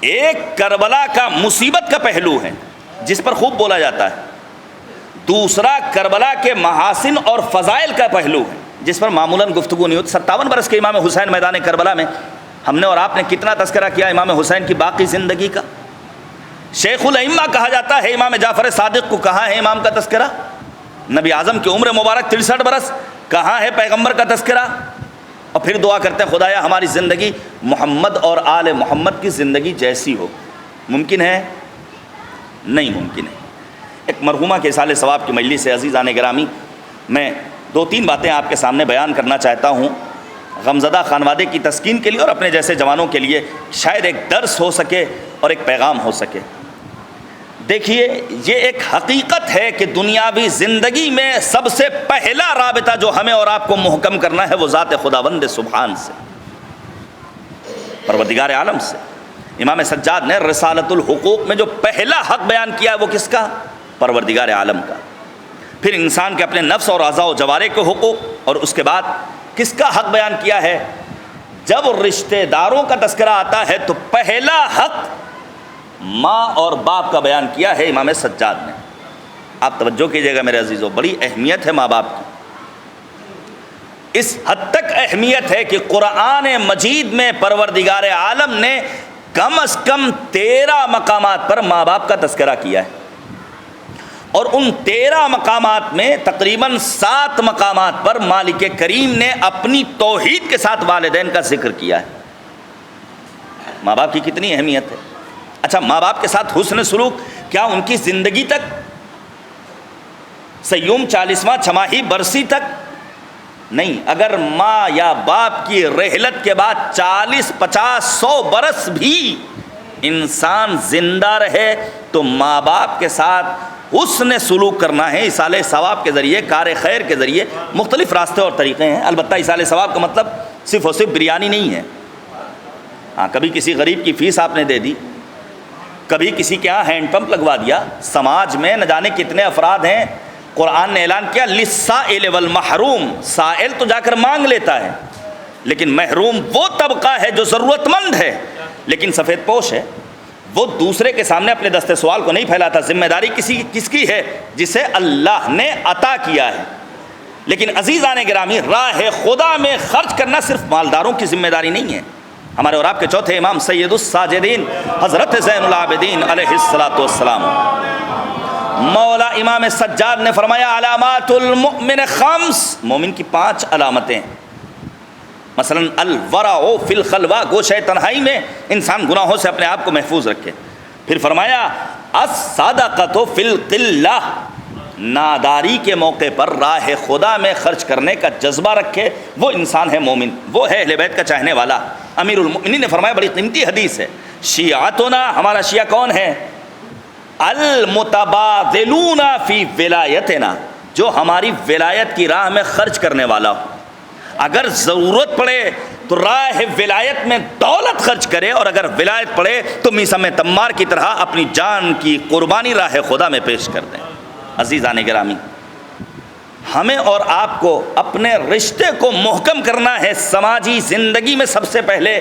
ایک کربلا کا مصیبت کا پہلو ہے جس پر خوب بولا جاتا ہے، دوسرا کربلا کے محاسن اور فضائل کا پہلو ہے جس پر معمولاً گفتگو نہیں ہوتی. 57 برس کے امام حسین میدان کربلا میں ہم نے اور آپ نے کتنا تذکرہ کیا امام حسین کی باقی زندگی کا. شیخ الائمہ کہا جاتا ہے، امام جعفر صادق کو کہاں ہے امام کا تذکرہ. نبی اعظم کی عمر مبارک 63 برس، کہاں ہے پیغمبر کا تذکرہ. اور پھر دعا کرتے ہیں خدایا ہماری زندگی محمد اور آل محمد کی زندگی جیسی ہو. ممکن ہے؟ نہیں ممکن ہے. ایک مرحومہ کے اصال ثواب کی مجلس سے عزیزان گرامی میں 2-3 باتیں آپ کے سامنے بیان کرنا چاہتا ہوں، غمزدہ خانوادے کی تسکین کے لیے اور اپنے جیسے جوانوں کے لیے شاید ایک درس ہو سکے اور ایک پیغام ہو سکے. دیکھیے یہ ایک حقیقت ہے کہ دنیاوی زندگی میں سب سے پہلا رابطہ جو ہمیں اور آپ کو محکم کرنا ہے وہ ذات خداوند سبحان سے، پروردگار عالم سے. امام سجاد نے رسالت الحقوق میں جو پہلا حق بیان کیا ہے وہ کس کا؟ پروردگار عالم کا. پھر انسان کے اپنے نفس اور اعضاء و جوارح کے حقوق، اور اس کے بعد کس کا حق بیان کیا ہے؟ جب رشتہ داروں کا تذکرہ آتا ہے تو پہلا حق ماں اور باپ کا بیان کیا ہے امام سجاد نے. آپ توجہ کیجئے گا میرے عزیزوں، بڑی اہمیت ہے ماں باپ کی. اس حد تک اہمیت ہے کہ قرآن مجید میں پروردگار عالم نے کم از کم 13 مقامات پر ماں باپ کا تذکرہ کیا ہے، اور ان 13 مقامات میں تقریباً 7 مقامات پر مالک کریم نے اپنی توحید کے ساتھ والدین کا ذکر کیا ہے۔ ماں باپ کی کتنی اہمیت ہے۔ اچھا، ماں باپ کے ساتھ حسن سلوک کیا ان کی زندگی تک، سیوم 40واں چھماہی برسی تک نہیں؟ اگر ماں یا باپ کی رحلت کے بعد 40 50 100 برس بھی انسان زندہ رہے تو ماں باپ کے ساتھ حسن سلوک کرنا ہے ایصال ثواب کے ذریعے، کار خیر کے ذریعے۔ مختلف راستے اور طریقے ہیں، البتہ ایصال ثواب کا مطلب صرف اور صرف بریانی نہیں ہے۔ ہاں، کبھی کسی غریب کی فیس آپ نے دے دی، کبھی کسی کے یہاں ہینڈ پمپ لگوا دیا۔ سماج میں نہ جانے کتنے افراد ہیں، قرآن نے اعلان کیا للسائل والمحروم، سائل تو جا کر مانگ لیتا ہے، لیکن محروم وہ طبقہ ہے جو ضرورت مند ہے لیکن سفید پوش ہے، وہ دوسرے کے سامنے اپنے دستے سوال کو نہیں پھیلاتا۔ ذمہ داری کس کی ہے؟ جسے اللہ نے عطا کیا ہے۔ لیکن عزیزان گرامی، راہ خدا میں خرچ کرنا صرف مالداروں کی ذمہ داری نہیں ہے۔ ہمارے اور آپ کے چوتھے امام سید الساجدین حضرت زین العابدین علیہ الصلوۃ والسلام، مولا امام سجاد نے فرمایا علامات المؤمن خمس، مومن کی 5 علامتیں، مثلا الورع فی الخلوہ، گوشہ تنہائی میں انسان گناہوں سے اپنے آپ کو محفوظ رکھے۔ پھر فرمایا الصدقۃ فی القلہ، ناداری کے موقع پر راہ خدا میں خرچ کرنے کا جذبہ رکھے، وہ انسان ہے مومن، وہ ہے اہل بیت کا چاہنے والا۔ امیر المؤمنین نے فرمایا، بڑی قیمتی حدیث ہے، شیعتنا، ہمارا شیعہ کون ہے؟ المتبادلون فی ولایتنا، جو ہماری ولایت کی راہ میں خرچ کرنے والا ہو۔ اگر ضرورت پڑے تو راہ ولایت میں دولت خرچ کرے، اور اگر ولایت پڑے تو میثم تمار کی طرح اپنی جان کی قربانی راہ خدا میں پیش کر دیں۔ عزیزان گرامی، ہمیں اور آپ کو اپنے رشتے کو محکم کرنا ہے سماجی زندگی میں، سب سے پہلے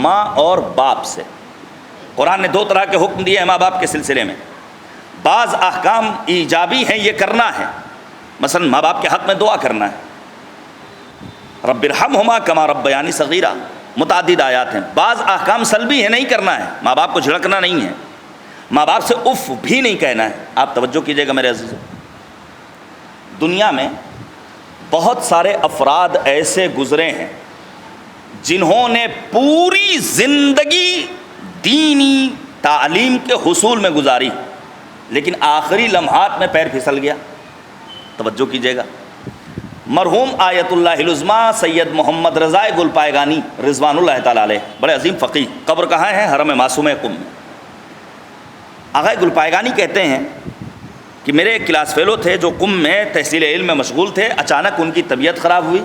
ماں اور باپ سے۔ قرآن نے 2 طرح کے حکم دیے ہیں ماں باپ کے سلسلے میں، بعض احکام ایجابی ہیں، یہ کرنا ہے، مثلا ماں باپ کے حق میں دعا کرنا ہے، رب ارحمہما کما ربیانی صغیرہ، متعدد آیات ہیں۔ بعض احکام سلبی ہیں، نہیں کرنا ہے، ماں باپ کو جھڑکنا نہیں ہے، ماں باپ سے اف بھی نہیں کہنا ہے۔ آپ توجہ کیجئے گا میرے عزیزو، دنیا میں بہت سارے افراد ایسے گزرے ہیں جنہوں نے پوری زندگی دینی تعلیم کے حصول میں گزاری، لیکن آخری لمحات میں پیر پھسل گیا۔ توجہ کیجئے گا، مرحوم آیت اللہ العظمیٰ سید محمد رضا گل پائگانی رضوان اللہ تعالیٰ علیہ، بڑے عظیم فقیہ، قبر کہاں ہے؟ حرم معصومہ قم میں۔ آغا گل پائگانی کہتے ہیں کہ میرے ایک کلاس فیلو تھے جو قم میں تحصیل علم میں مشغول تھے، اچانک ان کی طبیعت خراب ہوئی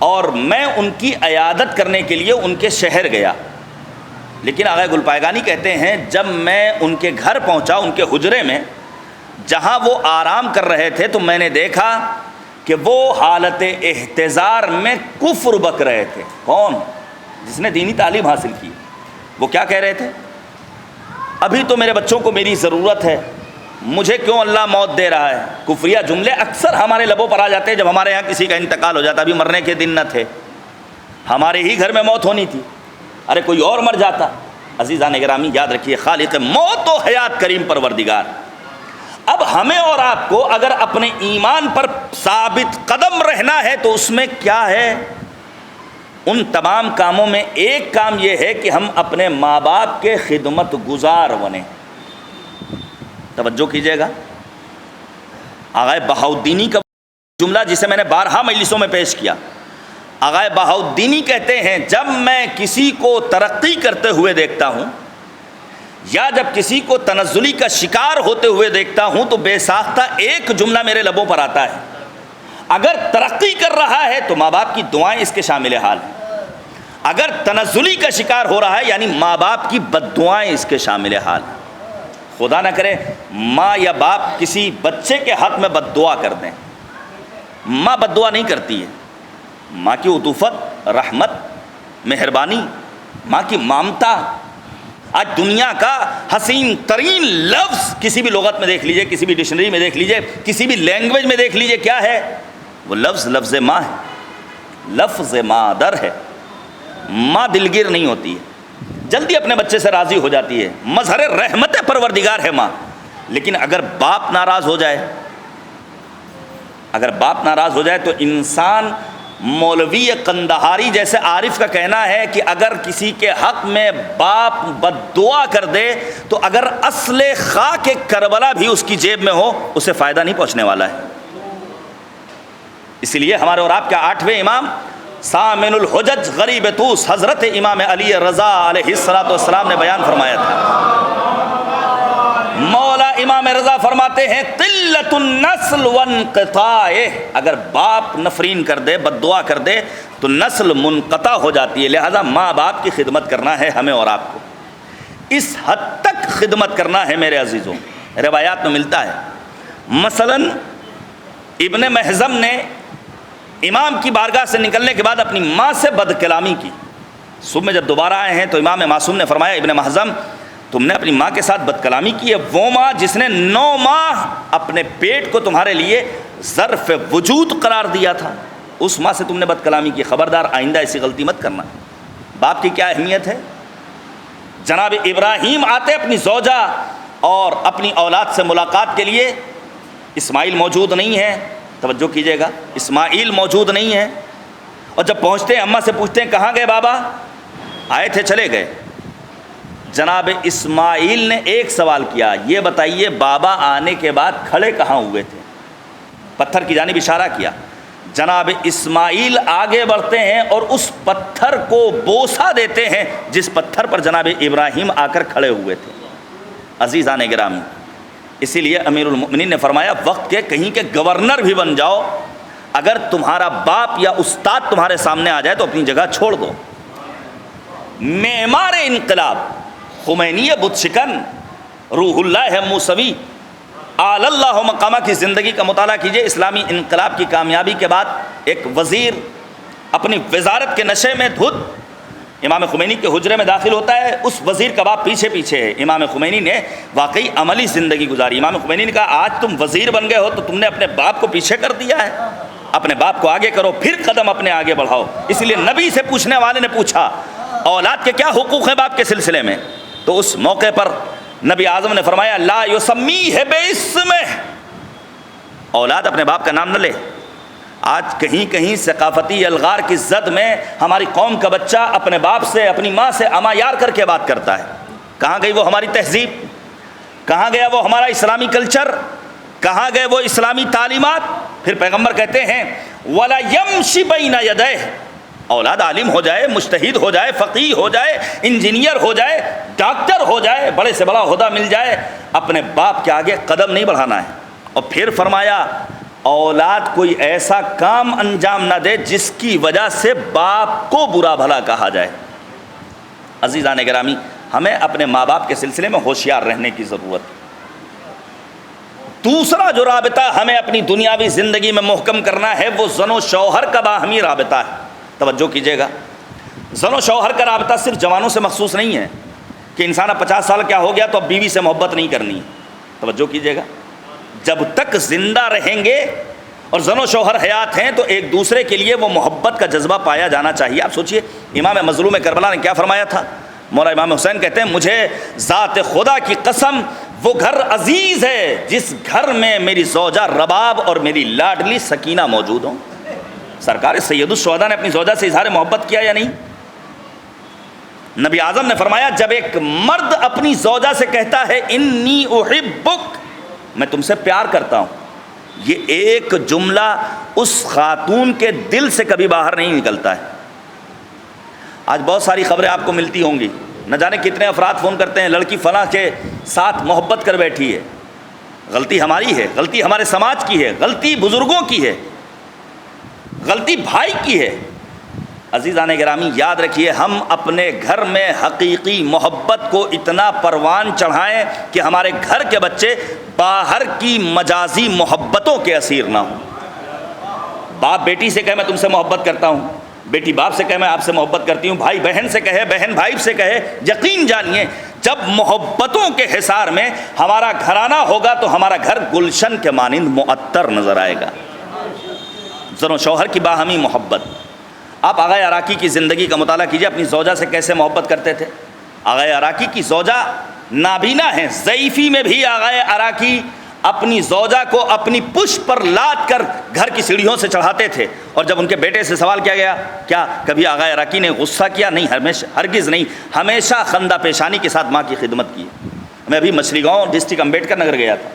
اور میں ان کی عیادت کرنے کے لیے ان کے شہر گیا، لیکن آغا گل پائگانی کہتے ہیں جب میں ان کے گھر پہنچا، ان کے حجرے میں جہاں وہ آرام کر رہے تھے، تو میں نے دیکھا کہ وہ حالت احتضار میں کفر بک رہے تھے۔ کون؟ جس نے دینی تعلیم حاصل کی۔ وہ کیا کہہ رہے تھے؟ ابھی تو میرے بچوں کو میری ضرورت ہے، مجھے کیوں اللہ موت دے رہا ہے؟ کفریہ جملے اکثر ہمارے لبوں پر آ جاتے ہیں جب ہمارے یہاں کسی کا انتقال ہو جاتا۔ ابھی مرنے کے دن نہ تھے، ہمارے ہی گھر میں موت ہونی تھی، ارے کوئی اور مر جاتا۔ عزیزان گرامی، یاد رکھیے، خالق موت و حیات کریم پروردگار۔ اب ہمیں اور آپ کو اگر اپنے ایمان پر ثابت قدم رہنا ہے تو اس میں کیا ہے؟ ان تمام کاموں میں ایک کام یہ ہے کہ ہم اپنے ماں باپ کے خدمت گزار بنیں۔ توجہ کیجئے گا، آغا بہاؤالدینی کا جملہ جسے میں نے بارہا مجلسوں میں پیش کیا، آغا بہاؤالدینی کہتے ہیں جب میں کسی کو ترقی کرتے ہوئے دیکھتا ہوں یا جب کسی کو تنزلی کا شکار ہوتے ہوئے دیکھتا ہوں تو بے ساختہ ایک جملہ میرے لبوں پر آتا ہے، اگر ترقی کر رہا ہے تو ماں باپ کی دعائیں اس کے شامل حال ہیں، اگر تنزلی کا شکار ہو رہا ہے یعنی ماں باپ کی بد دعائیں اس کے شامل حال ہیں۔ خدا نہ کرے ماں یا باپ کسی بچے کے حق میں بد دعا کر دیں۔ ماں بد دعا نہیں کرتی ہے، ماں کی عطوفت، رحمت، مہربانی، ماں کی ممتا۔ آج دنیا کا حسین ترین لفظ کسی بھی لغت میں دیکھ لیجئے، کسی بھی ڈکشنری میں دیکھ لیجئے، کسی بھی لینگویج میں دیکھ لیجئے، کیا ہے وہ لفظ؟ لفظ ماں ہے، لفظ مادر ہے۔ ماں دلگیر نہیں ہوتی ہے، جلدی اپنے بچے سے راضی ہو جاتی ہے، مظہر رحمت پروردگار ہے ماں. لیکن اگر باپ ناراض ہو جائے، اگر باپ ناراض ہو جائے تو انسان، مولوی قندہاری جیسے عارف کا کہنا ہے کہ اگر کسی کے حق میں باپ بد دعا کر دے تو اگر اصل خاک کربلا بھی اس کی جیب میں ہو اسے فائدہ نہیں پہنچنے والا ہے. اسی لیے ہمارے اور آپ کے 8ویں امام سامن الحجج غریب طوس حضرت امام علی رضا علیہ السلام نے بیان فرمایا تھا. مولا امام رضا فرماتے ہیں قلت النسل وانقطاع، اگر باپ نفرین کر دے، بد دعا کر دے تو نسل منقطع ہو جاتی ہے. لہذا ماں باپ کی خدمت کرنا ہے ہمیں اور آپ کو، اس حد تک خدمت کرنا ہے میرے عزیزوں. روایات میں ملتا ہے مثلا ابن محزم نے امام کی بارگاہ سے نکلنے کے بعد اپنی ماں سے بد کلامی کی. صبح میں جب دوبارہ آئے ہیں تو امام معصوم نے فرمایا ابن محزم تم نے اپنی ماں کے ساتھ بد کلامی کی ہے، وہ ماں جس نے 9 ماہ اپنے پیٹ کو تمہارے لیے ظرف وجود قرار دیا تھا، اس ماں سے تم نے بد کلامی کی. خبردار آئندہ ایسی غلطی مت کرنا. باپ کی کیا اہمیت ہے. جناب ابراہیم آتے اپنی زوجہ اور اپنی اولاد سے ملاقات کے لیے، اسماعیل موجود نہیں ہے، توجہ کیجیے گا، اسماعیل موجود نہیں ہے، اور جب پہنچتے ہیں اماں سے پوچھتے ہیں کہاں گئے بابا؟ آئے تھے چلے گئے. جناب اسماعیل نے ایک سوال کیا، یہ بتائیے بابا آنے کے بعد کھڑے کہاں ہوئے تھے؟ پتھر کی جانب اشارہ کیا. جناب اسماعیل آگے بڑھتے ہیں اور اس پتھر کو بوسہ دیتے ہیں جس پتھر پر جناب ابراہیم آ کر کھڑے ہوئے تھے. عزیزان گرامی، اسی لیے امیر المؤمنین نے فرمایا وقت کے کہیں کے گورنر بھی بن جاؤ، اگر تمہارا باپ یا استاد تمہارے سامنے آ جائے تو اپنی جگہ چھوڑ دو. معمار انقلاب خمینی بت شکن روح اللہ موسوی آل اللہ مقامہ کی زندگی کا مطالعہ کیجئے. اسلامی انقلاب کی کامیابی کے بعد ایک وزیر اپنی وزارت کے نشے میں دھت امام خمینی کے حجرے میں داخل ہوتا ہے. اس وزیر کا باپ پیچھے پیچھے ہے. امام خمینی نے واقعی عملی زندگی گزاری. امام خمینی نے کہا آج تم وزیر بن گئے ہو تو تم نے اپنے باپ کو پیچھے کر دیا ہے، اپنے باپ کو آگے کرو، پھر قدم اپنے آگے بڑھاؤ. اس لیے نبی سے پوچھنے والے نے پوچھا اولاد کے کیا حقوق ہیں باپ کے سلسلے میں، تو اس موقع پر نبی اعظم نے فرمایا لا یسمیہ باسمہ، اولاد اپنے باپ کا نام نہ لے. آج کہیں کہیں ثقافتی الغار کی زد میں ہماری قوم کا بچہ اپنے باپ سے، اپنی ماں سے اما یار کر کے بات کرتا ہے. کہاں گئی وہ ہماری تہذیب؟ کہاں گیا وہ ہمارا اسلامی کلچر؟ کہاں گئے وہ اسلامی تعلیمات؟ پھر پیغمبر کہتے ہیں وَلَا يَمْشِ بَيْنَ يَدَيْهِ، اولاد عالم ہو جائے، مجتہد ہو جائے، فقیہ ہو جائے، انجینئر ہو جائے، ڈاکٹر ہو جائے، بڑے سے بڑا عہدہ مل جائے، اپنے باپ کے آگے قدم نہیں بڑھانا ہے. اور پھر فرمایا اولاد کوئی ایسا کام انجام نہ دے جس کی وجہ سے باپ کو برا بھلا کہا جائے. عزیزان گرامی، ہمیں اپنے ماں باپ کے سلسلے میں ہوشیار رہنے کی ضرورت ہے. دوسرا جو رابطہ ہمیں اپنی دنیاوی زندگی میں محکم کرنا ہے وہ زن و شوہر کا باہمی رابطہ ہے. توجہ کیجیے گا، زن و شوہر کا رابطہ صرف جوانوں سے مخصوص نہیں ہے کہ انسان اب 50 سال کیا ہو گیا تو اب بیوی سے محبت نہیں کرنی. توجہ کیجیے گا، جب تک زندہ رہیں گے اور زن و شوہر حیات ہیں تو ایک دوسرے کے لیے وہ محبت کا جذبہ پایا جانا چاہیے. آپ سوچئے امام مظلوم کربلا نے کیا فرمایا تھا. مولا امام حسین کہتے ہیں مجھے ذات خدا کی قسم وہ گھر عزیز ہے جس گھر میں میری زوجہ رباب اور میری لاڈلی سکینہ موجود ہوں. سرکار سید الشہداء نے اپنی زوجہ سے اظہار محبت کیا یا نہیں؟ نبی اعظم نے فرمایا جب ایک مرد اپنی زوجہ سے کہتا ہے انی احبک، میں تم سے پیار کرتا ہوں، یہ ایک جملہ اس خاتون کے دل سے کبھی باہر نہیں نکلتا ہے. آج بہت ساری خبریں آپ کو ملتی ہوں گی، نہ جانے کتنے افراد فون کرتے ہیں لڑکی فلاں کے ساتھ محبت کر بیٹھی ہے. غلطی ہماری ہے، غلطی ہمارے سماج کی ہے، غلطی بزرگوں کی ہے، غلطی بھائی کی ہے. عزیزان گرامی یاد رکھیے ہم اپنے گھر میں حقیقی محبت کو اتنا پروان چڑھائیں کہ ہمارے گھر کے بچے باہر کی مجازی محبتوں کے اسیر نہ ہوں. باپ بیٹی سے کہے میں تم سے محبت کرتا ہوں، بیٹی باپ سے کہے میں آپ سے محبت کرتی ہوں، بھائی بہن سے کہے، بہن بھائی سے کہے. یقین جانیے جب محبتوں کے حصار میں ہمارا گھرانہ ہوگا تو ہمارا گھر گلشن کے مانند معطر نظر آئے گا. زن و شوہر کی باہمی محبت. آپ آغا عراقی کی زندگی کا مطالعہ کیجئے، اپنی زوجہ سے کیسے محبت کرتے تھے. آغا عراقی کی زوجہ نابینا ہیں، ضعیفی میں بھی آغا عراقی اپنی زوجہ کو اپنی پشت پر لاد کر گھر کی سیڑھیوں سے چڑھاتے تھے، اور جب ان کے بیٹے سے سوال کیا گیا کیا کبھی آغا عراقی نے غصہ کیا؟ نہیں، ہرگز نہیں، ہمیشہ خندہ پیشانی کے ساتھ ماں کی خدمت کی۔ میں ابھی مچھلی گاؤں ڈسٹرکٹ امبیڈکر نگر گیا تھا،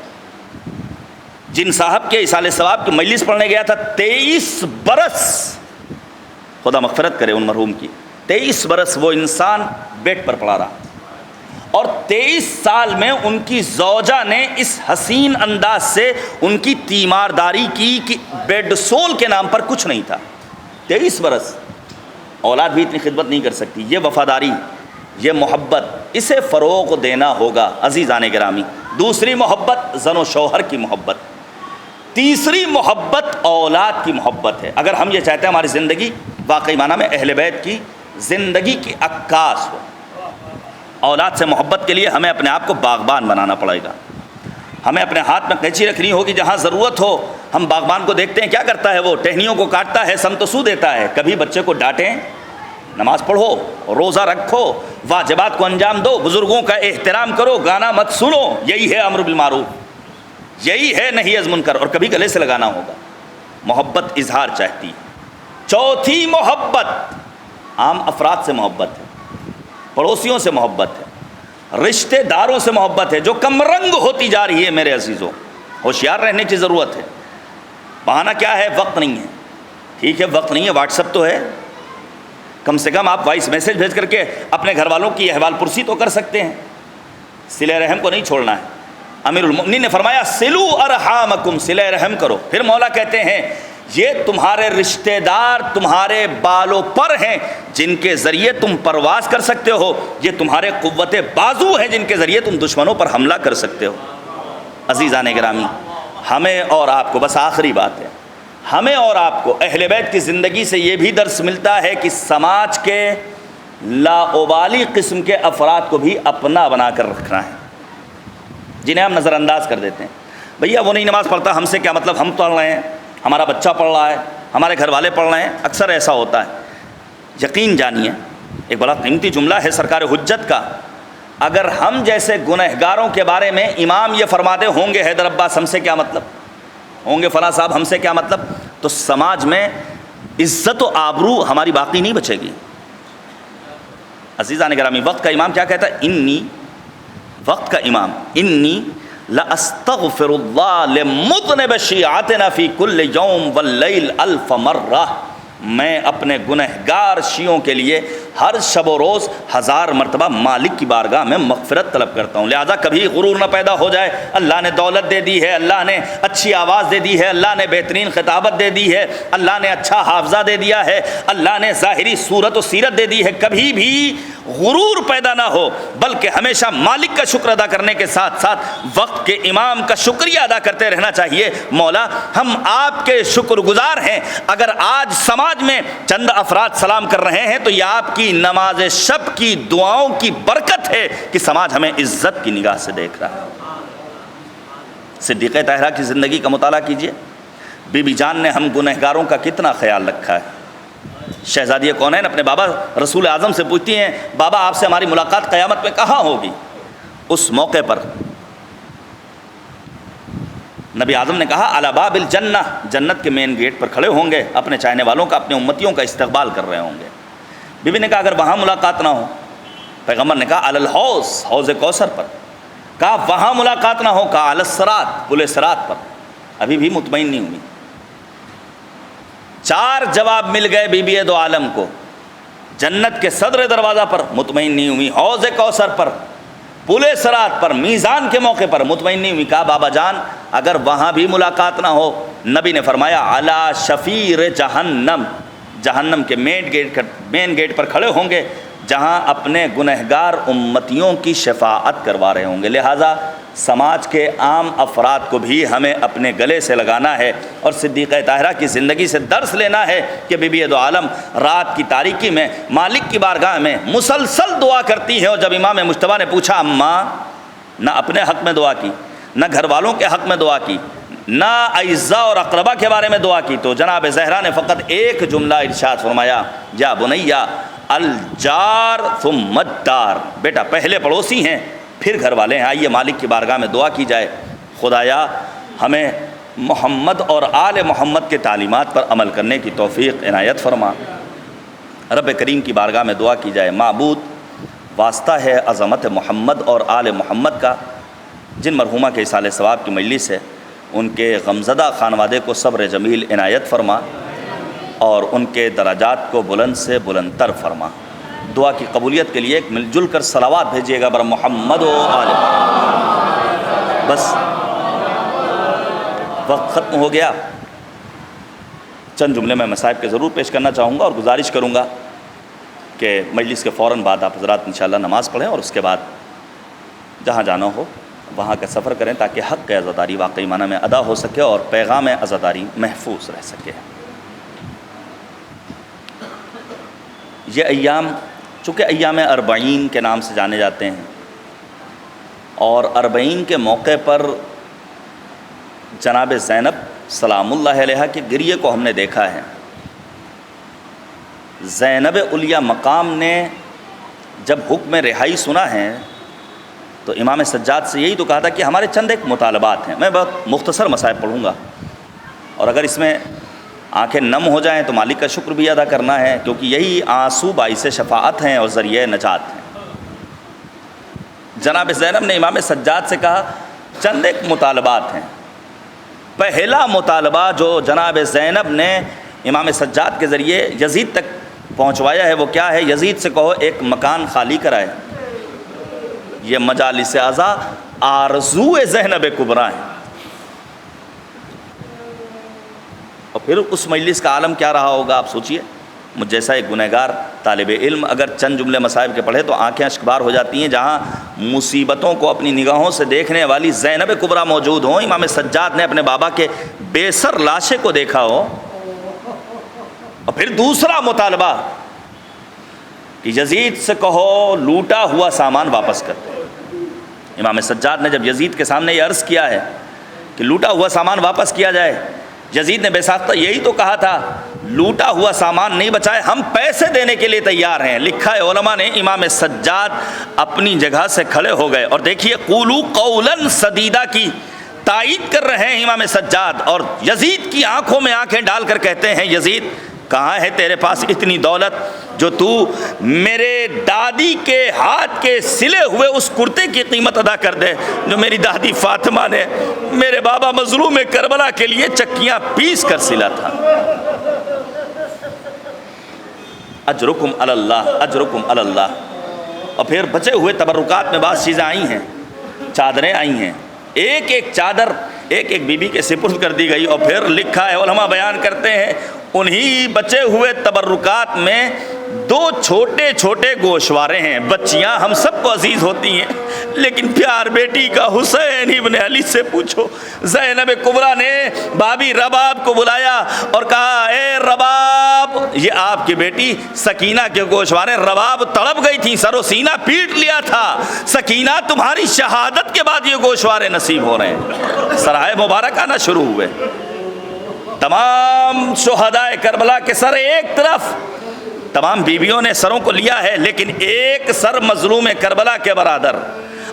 جن صاحب کے اصالہ ثواب کی مجلس پڑھنے گیا تھا، 23 برس، خدا مغفرت کرے ان مرحوم کی، 23 برس وہ انسان بیڈ پر پڑا رہا، اور 23 سال میں ان کی زوجہ نے اس حسین انداز سے ان کی تیمارداری کی کہ بیڈ سول کے نام پر کچھ نہیں تھا۔ 23 برس اولاد بھی اتنی خدمت نہیں کر سکتی۔ یہ وفاداری، یہ محبت، اسے فروغ دینا ہوگا عزیزان گرامی۔ دوسری محبت زن و شوہر کی محبت، تیسری محبت اولاد کی محبت ہے۔ اگر ہم یہ چاہتے ہیں ہماری زندگی واقعی معنی میں اہل بیت کی زندگی کی عکاس ہو، اولاد سے محبت کے لیے ہمیں اپنے آپ کو باغبان بنانا پڑے گا۔ ہمیں اپنے ہاتھ میں قینچی رکھنی ہوگی، جہاں ضرورت ہو ہم باغبان کو دیکھتے ہیں کیا کرتا ہے، وہ ٹہنیوں کو کاٹتا ہے، سم تو سو دیتا ہے۔ کبھی بچے کو ڈانٹیں، نماز پڑھو، روزہ رکھو، واجبات کو انجام دو، بزرگوں کا احترام کرو، گانا مت سنو، یہی ہے امر بالمعروف، یہی ہے نہی از منکر، اور کبھی گلے سے لگانا ہوگا۔ محبت اظہار چاہتی ہے۔ چوتھی محبت عام افراد سے محبت ہے، پڑوسیوں سے محبت ہے، رشتہ داروں سے محبت ہے، جو کم رنگ ہوتی جا رہی ہے۔ میرے عزیزوں، ہوشیار رہنے کی ضرورت ہے۔ بہانہ کیا ہے؟ وقت نہیں ہے۔ ٹھیک ہے، وقت نہیں ہے، واٹس ایپ تو ہے، کم سے کم آپ وائس میسج بھیج کر کے اپنے گھر والوں کی احوال پرسی تو کر سکتے ہیں۔ صلہ رحم کو نہیں چھوڑنا ہے۔ امیر المؤمنین نے فرمایا سلو ارحامکم، صلہ رحم کرو۔ پھر مولا کہتے ہیں یہ تمہارے رشتہ دار تمہارے بالوں پر ہیں جن کے ذریعے تم پرواز کر سکتے ہو، یہ تمہارے قوت بازو ہیں جن کے ذریعے تم دشمنوں پر حملہ کر سکتے ہو۔ عزیزان گرامی، ہمیں اور آپ کو، بس آخری بات ہے، ہمیں اور آپ کو اہل بیت کی زندگی سے یہ بھی درس ملتا ہے کہ سماج کے لاابالی قسم کے افراد کو بھی اپنا بنا کر رکھنا ہے، جنہیں ہم نظر انداز کر دیتے ہیں۔ بھیا وہ نہیں نماز پڑھتا، ہم سے کیا مطلب، ہم پڑھ رہے ہیں، ہمارا بچہ پڑھ رہا ہے، ہمارے گھر والے پڑھ رہے ہیں۔ اکثر ایسا ہوتا ہے۔ یقین جانیے، ایک بڑا قیمتی جملہ ہے سرکار حجت کا، اگر ہم جیسے گنہگاروں کے بارے میں امام یہ فرماتے ہوں گے حیدر عباس ہم سے کیا مطلب، ہوں گے فلاں صاحب ہم سے کیا مطلب، تو سماج میں عزت و آبرو ہماری باقی نہیں بچے گی۔ عزیزان گرامی، وقت کا امام کیا کہتا ہے؟ وقت کا امام انی لأستغفر اللہ لمذنب شیعتنا فی کل یوم واللیل 1000 مرہ، میں اپنے گنہگار شیعوں کے لیے ہر شب و روز 1000 مرتبہ مالک کی بارگاہ میں مغفرت طلب کرتا ہوں۔ لہذا کبھی غرور نہ پیدا ہو جائے، اللہ نے دولت دے دی ہے، اللہ نے اچھی آواز دے دی ہے، اللہ نے بہترین خطابت دے دی ہے، اللہ نے اچھا حافظہ دے دیا ہے، اللہ نے ظاہری صورت و سیرت دے دی ہے، کبھی بھی غرور پیدا نہ ہو، بلکہ ہمیشہ مالک کا شکر ادا کرنے کے ساتھ ساتھ وقت کے امام کا شکریہ ادا کرتے رہنا چاہیے۔ مولا ہم آپ کے شکر گزار ہیں، اگر آج سماج میں چند افراد سلام کر رہے ہیں تو یہ آپ کی نماز شب کی دعاؤں کی برکت ہے کہ سماج ہمیں عزت کی نگاہ سے دیکھ رہا ہے۔ صدیقہ طاہرہ کی زندگی کا مطالعہ کیجئے، بی بی جان نے ہم گنہگاروں کا کتنا خیال رکھا ہے۔ شہزادی کونین اپنے بابا رسول اعظم سے پوچھتی ہیں بابا آپ سے ہماری ملاقات قیامت میں کہاں ہوگی؟ اس موقع پر نبی اعظم نے کہا علی باب الجنہ، جنت کے مین گیٹ پر کھڑے ہوں گے، اپنے چاہنے والوں کا، اپنے امتیوں کا استقبال کر رہے ہوں گے۔ بی بی نے کہا اگر وہاں ملاقات نہ ہو؟ پیغمبر نے کہا علی الحوض، حوض کوثر پر۔ کہا وہاں ملاقات نہ ہو؟ کہا علی الصراط، پل صراط پر۔ ابھی بھی مطمئن نہیں ہوئی۔ 4 جواب مل گئے بی بی دو عالم کو۔ جنت کے صدر دروازہ پر مطمئن نہیں ہوئی، حوض کوثر پر، پل صراط پر، میزان کے موقع پر مطمئن نہیں ہوئی۔ کہا بابا جان اگر وہاں بھی ملاقات نہ ہو؟ نبی نے فرمایا علی شفیر جہنم، جہنم کے مین گیٹ پر کھڑے ہوں گے جہاں اپنے گنہگار امتیوں کی شفاعت کروا رہے ہوں گے۔ لہٰذا سماج کے عام افراد کو بھی ہمیں اپنے گلے سے لگانا ہے اور صدیقہ طاہرہ کی زندگی سے درس لینا ہے کہ بی بی دو عالم رات کی تاریکی میں مالک کی بارگاہ میں مسلسل دعا کرتی ہے، اور جب امام مجتبیٰ نے پوچھا اماں، نہ اپنے حق میں دعا کی، نہ گھر والوں کے حق میں دعا کی، نہ اعزاء اور اقربا کے بارے میں دعا کی، تو جناب زہرا نے فقط ایک جملہ ارشاد فرمایا یا بنیا الجار ثم الدار، بیٹا پہلے پڑوسی ہیں پھر گھر والے ہیں۔ آئیے مالک کی بارگاہ میں دعا کی جائے، خدایا ہمیں محمد اور آل محمد کے تعلیمات پر عمل کرنے کی توفیق عنایت فرما۔ رب کریم کی بارگاہ میں دعا کی جائے، معبود واسطہ ہے عظمت محمد اور آل محمد کا، جن مرحومہ کے اصالِ ثواب کی مجلس ہے ان کے غمزدہ خانوادے کو صبر جمیل عنایت فرما اور ان کے درجات کو بلند سے بلند تر فرما۔ دعا کی قبولیت کے لیے ایک مل جل کر صلوات بھیجیے گا بر محمد و آل محمد۔ بس وقت ختم ہو گیا، چند جملے میں مصائب کے ضرور پیش کرنا چاہوں گا اور گزارش کروں گا کہ مجلس کے فوراً بعد آپ حضرات انشاءاللہ نماز پڑھیں اور اس کے بعد جہاں جانا ہو وہاں کا سفر کریں تاکہ حق عزاداری واقعی معنی میں ادا ہو سکے اور پیغام عزاداری محفوظ رہ سکے۔ یہ ایام چونکہ ایام اربعین کے نام سے جانے جاتے ہیں اور اربعین کے موقع پر جناب زینب سلام اللہ علیہا کے گریے کو ہم نے دیکھا ہے۔ زینب علیہ مقام نے جب حکم رہائی سنا ہے تو امام سجاد سے یہی تو کہا تھا کہ ہمارے چند ایک مطالبات ہیں۔ میں بہت مختصر مصائب پڑھوں گا اور اگر اس میں آنکھیں نم ہو جائیں تو مالک کا شکر بھی ادا کرنا ہے، کیونکہ یہی آنسو باعث شفاعت ہیں اور ذریعہ نجات ہیں۔ جناب زینب نے امام سجاد سے کہا چند ایک مطالبات ہیں۔ پہلا مطالبہ جو جناب زینب نے امام سجاد کے ذریعے یزید تک پہنچوایا ہے وہ کیا ہے؟ یزید سے کہو ایک مکان خالی کرائے۔ یہ مجالس اعضاء آرزو زینب کبریٰ ہیں۔ اور پھر اس مجلس کا عالم کیا رہا ہوگا آپ سوچئے۔ مجھ جیسا ایک گنہگار طالب علم اگر چند جملے مصائب کے پڑھے تو آنکھیں اشکبار ہو جاتی ہیں۔ جہاں مصیبتوں کو اپنی نگاہوں سے دیکھنے والی زینب کبریٰ موجود ہوں، امام سجاد نے اپنے بابا کے بے سر لاشے کو دیکھا ہو۔ اور پھر دوسرا مطالبہ کہ یزید سے کہو لوٹا ہوا سامان واپس کر دے۔ امام سجاد نے جب یزید کے سامنے یہ عرض کیا ہے کہ لوٹا ہوا سامان واپس کیا جائے، یزید نے بے ساختہ یہی تو کہا تھا لوٹا ہوا سامان نہیں بچائے، ہم پیسے دینے کے لیے تیار ہیں۔ لکھا ہے علماء نے امام سجاد اپنی جگہ سے کھڑے ہو گئے اور دیکھیے قولوا قولا سدیدا کی تائید کر رہے ہیں امام سجاد، اور یزید کی آنکھوں میں آنکھیں ڈال کر کہتے ہیں یزید کہاں ہے تیرے پاس اتنی دولت جو تو میرے دادی کے ہاتھ کے سلے ہوئے اس کرتے کی قیمت ادا کر دے جو میری دادی فاطمہ نے میرے بابا مظلوم کربلا کے لیے چکیاں پیس کر سلا تھا۔ اجرکم علی اللہ، اجرکم علی اللہ۔ اور پھر بچے ہوئے تبرکات میں بعض چیزیں آئی ہیں، چادریں آئی ہیں، ایک ایک چادر ایک ایک بی بی کے سپرد کر دی گئی۔ اور پھر لکھا ہے علماء بیان کرتے ہیں انہی بچے ہوئے تبرکات میں دو چھوٹے چھوٹے گوشوارے ہیں۔ بچیاں ہم سب کو عزیز ہوتی ہیں لیکن پیار بیٹی کا حسین ابن علی سے پوچھو۔ زینب کبریٰ نے بابی رباب کو بلایا اور کہا اے رباب، یہ آپ کی بیٹی سکینہ کے گوشوارے۔ رباب تڑپ گئی تھی، سر و سینہ پیٹ لیا تھا۔ سکینہ تمہاری شہادت کے بعد یہ گوشوارے نصیب ہو رہے ہیں۔ سرائے مبارک آنا شروع ہوئے، تمام شہدائے کربلا کے سر ایک طرف، تمام بیویوں نے سروں کو لیا ہے لیکن ایک سر مظلوم کربلا کے برادر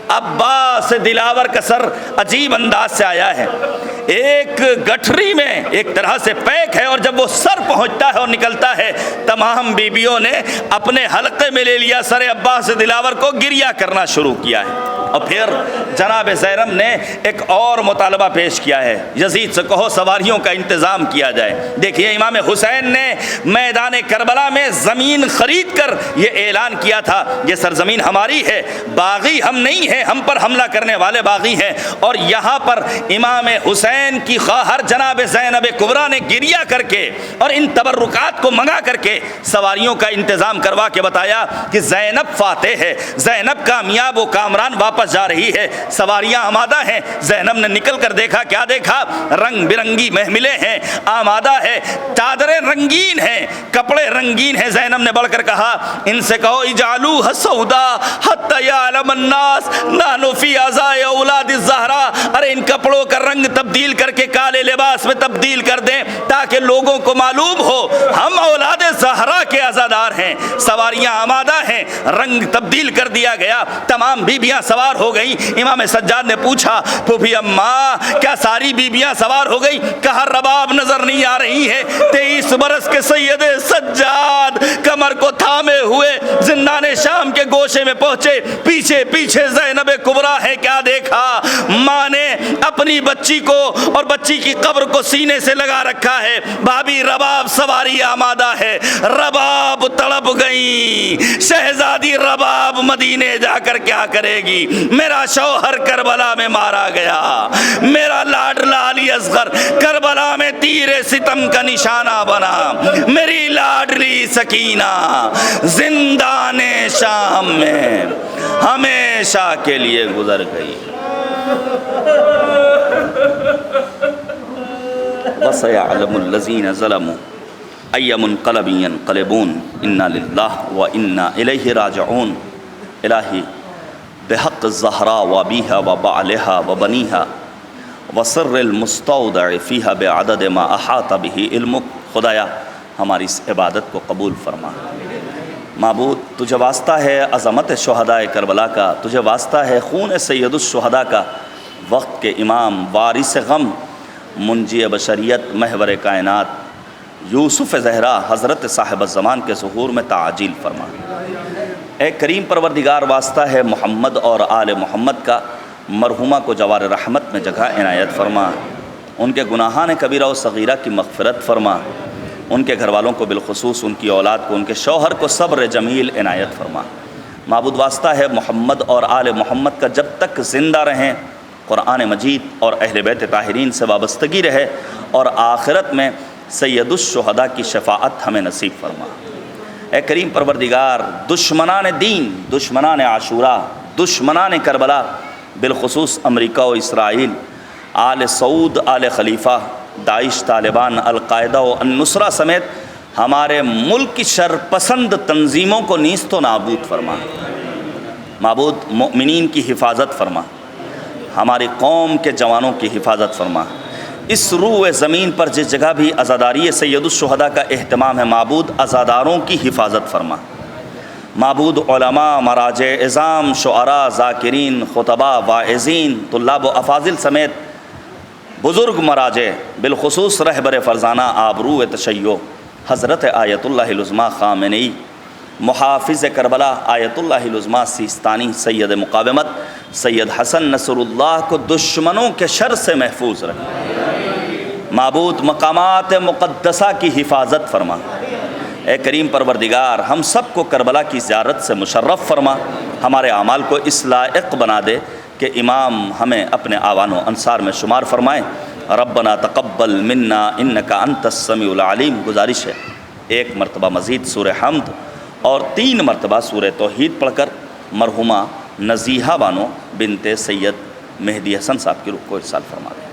عباس دلاور کا سر عجیب انداز سے آیا ہے، ایک گٹھری میں ایک طرح سے پیک ہے، اور جب وہ سر پہنچتا ہے اور نکلتا ہے تمام بیویوں نے اپنے حلقے میں لے لیا سر عباس دلاور کو، گریہ کرنا شروع کیا ہے۔ اور پھر جناب زینب نے ایک اور مطالبہ پیش کیا ہے، یزید سے کہو سواریوں کا انتظام کیا جائے۔ دیکھیے امام حسین نے میدان کربلا میں زمین خرید کر یہ اعلان کیا تھا یہ سرزمین ہماری ہے، باغی ہم نہیں ہیں، ہم پر حملہ کرنے والے باغی ہیں۔ اور یہاں پر امام حسین کی خواہر جناب زینب کبریٰ نے گریہ کر کے اور ان تبرکات کو منگا کر کے سواریوں کا انتظام کروا کے بتایا کہ زینب فاتح ہے، زینب کامیاب و کامران واپس واپس جا رہی ہے، سواریاں آمادہ ہیں۔ زینب نے نکل کر دیکھا، کیا دیکھا؟ رنگ برنگی محملیں ہیں، آمادہ ہے، چادریں رنگین ہیں، کپڑے رنگین ہیں۔ زینب نے بڑھ کر کہا ان سے کہو اجعلوها سودا حتی یعلم الناس نحن فی عزاء اولاد الزہرا، ارے ان کپڑوں کا رنگ تبدیل کر کے کالے لباس میں تبدیل کر دیں تاکہ لوگوں کو معلوم ہو ہم اولاد زہرا کے عزادار ہیں۔ سواریاں آمادہ ہیں، رنگ تبدیل کر دیا گیا، تمام بیبیاں سوار ہو گئیں۔ امام سجاد نے پوچھا پھوپھی اماں کیا ساری بیبیاں سوار ہو گئی؟ کہا رباب نظر نہیں آ رہی ہے۔ 23 برس کے سید سجاد کمر کو تھامے ہوئے زندان شام کے گوشے میں پہنچے، پیچھے پیچھے زینب کبریٰ ہے۔ کیا دیکھا؟ ماں نے اپنی بچی کو اور بچی کی قبر کو سینے سے لگا رکھا ہے، بھابھی رباب سواری آمادہ ہے۔ رباب تڑپ گئی، شہزادی رباب مدینے جا کر کیا کرے گی؟ میرا شوہر کربلا میں مارا گیا، میرا لاڈلا علی اصغر کربلا میں تیر ستم کا نشانہ بنا، میری لاڈلی سکینہ زندان شام میں ہمیشہ کے لیے گزر گئی۔ وَسَيَعْلَمُ الَّذِينَ ظَلَمُوا أَيَّ مُنقَلَبٍ يَنقَلِبُونَ إِنَّا لِلَّهِ وَإِنَّا إِلَيْهِ رَاجِعُونَ۔ الہی بحق الزہراء وابیها وبعلها وبنیها وسر المستودع فیها بعدد ما احاط به علمک، خدایا ہماری اس عبادت کو قبول فرما۔ معبود تجھے واسطہ ہے عظمت شہدائے کربلا کا، تجھے واسطہ ہے خون سید الشہداء کا، وقت کے امام وارث غم منجی بشریت محور کائنات یوسف زہرا حضرت صاحب الزمان کے ظہور میں تعجیل فرما۔ اے کریم پروردگار واسطہ ہے محمد اور آل محمد کا، مرحومہ کو جوار رحمت میں جگہ عنایت فرما، ان کے گناہان کبیرہ و صغیرہ کی مغفرت فرما، ان کے گھر والوں کو بالخصوص ان کی اولاد کو، ان کے شوہر کو صبر جمیل عنایت فرما۔ معبود واسطہ ہے محمد اور آل محمد کا، جب تک زندہ رہیں قرآن مجید اور اہل بیت طاہرین سے وابستگی رہے، اور آخرت میں سید الشہداء کی شفاعت ہمیں نصیب فرما۔ اے کریم پروردگار دشمنان دین، دشمنان عاشورہ، دشمنان کربلا، بالخصوص امریکہ و اسرائیل، آل سعود، آل خلیفہ، داعش، طالبان، القاعدہ و النصرہ سمیت ہمارے ملک کی شرپسند تنظیموں کو نیست و نابود فرما۔ معبود مؤمنین کی حفاظت فرما، ہماری قوم کے جوانوں کی حفاظت فرما۔ اس روح زمین پر جس جگہ بھی عزاداری سید الشہداء کا اہتمام ہے، معبود عزاداروں کی حفاظت فرما۔ معبود علماء، مراجع اعظام، شعراء، ذاکرین، خطباء، واعظین، طلاب و افاضل سمیت بزرگ مراجع، بالخصوص رہبر فرزانہ آبرو تشیع حضرت آیت اللہ العظمیٰ خامنئی، محافظ کربلا آیت اللہ العظمیٰ سیستانی، سید مقاومت سید حسن نصر اللہ کو دشمنوں کے شر سے محفوظ رکھ۔ معبود مقامات مقدسہ کی حفاظت فرما۔ اے کریم پروردگار ہم سب کو کربلا کی زیارت سے مشرف فرما، ہمارے اعمال کو اس لائق بنا دے کہ امام ہمیں اپنے آوان و انصار میں شمار فرمائیں۔ ربنا تقبل منا انک انت السمیع العلیم۔ گزارش ہے ایک مرتبہ مزید سورہ حمد اور 3 مرتبہ سورہ توحید پڑھ کر مرحومہ نزیحہ بانو بنت سید مہدی حسن صاحب کی روح کو ارسال فرما دیں۔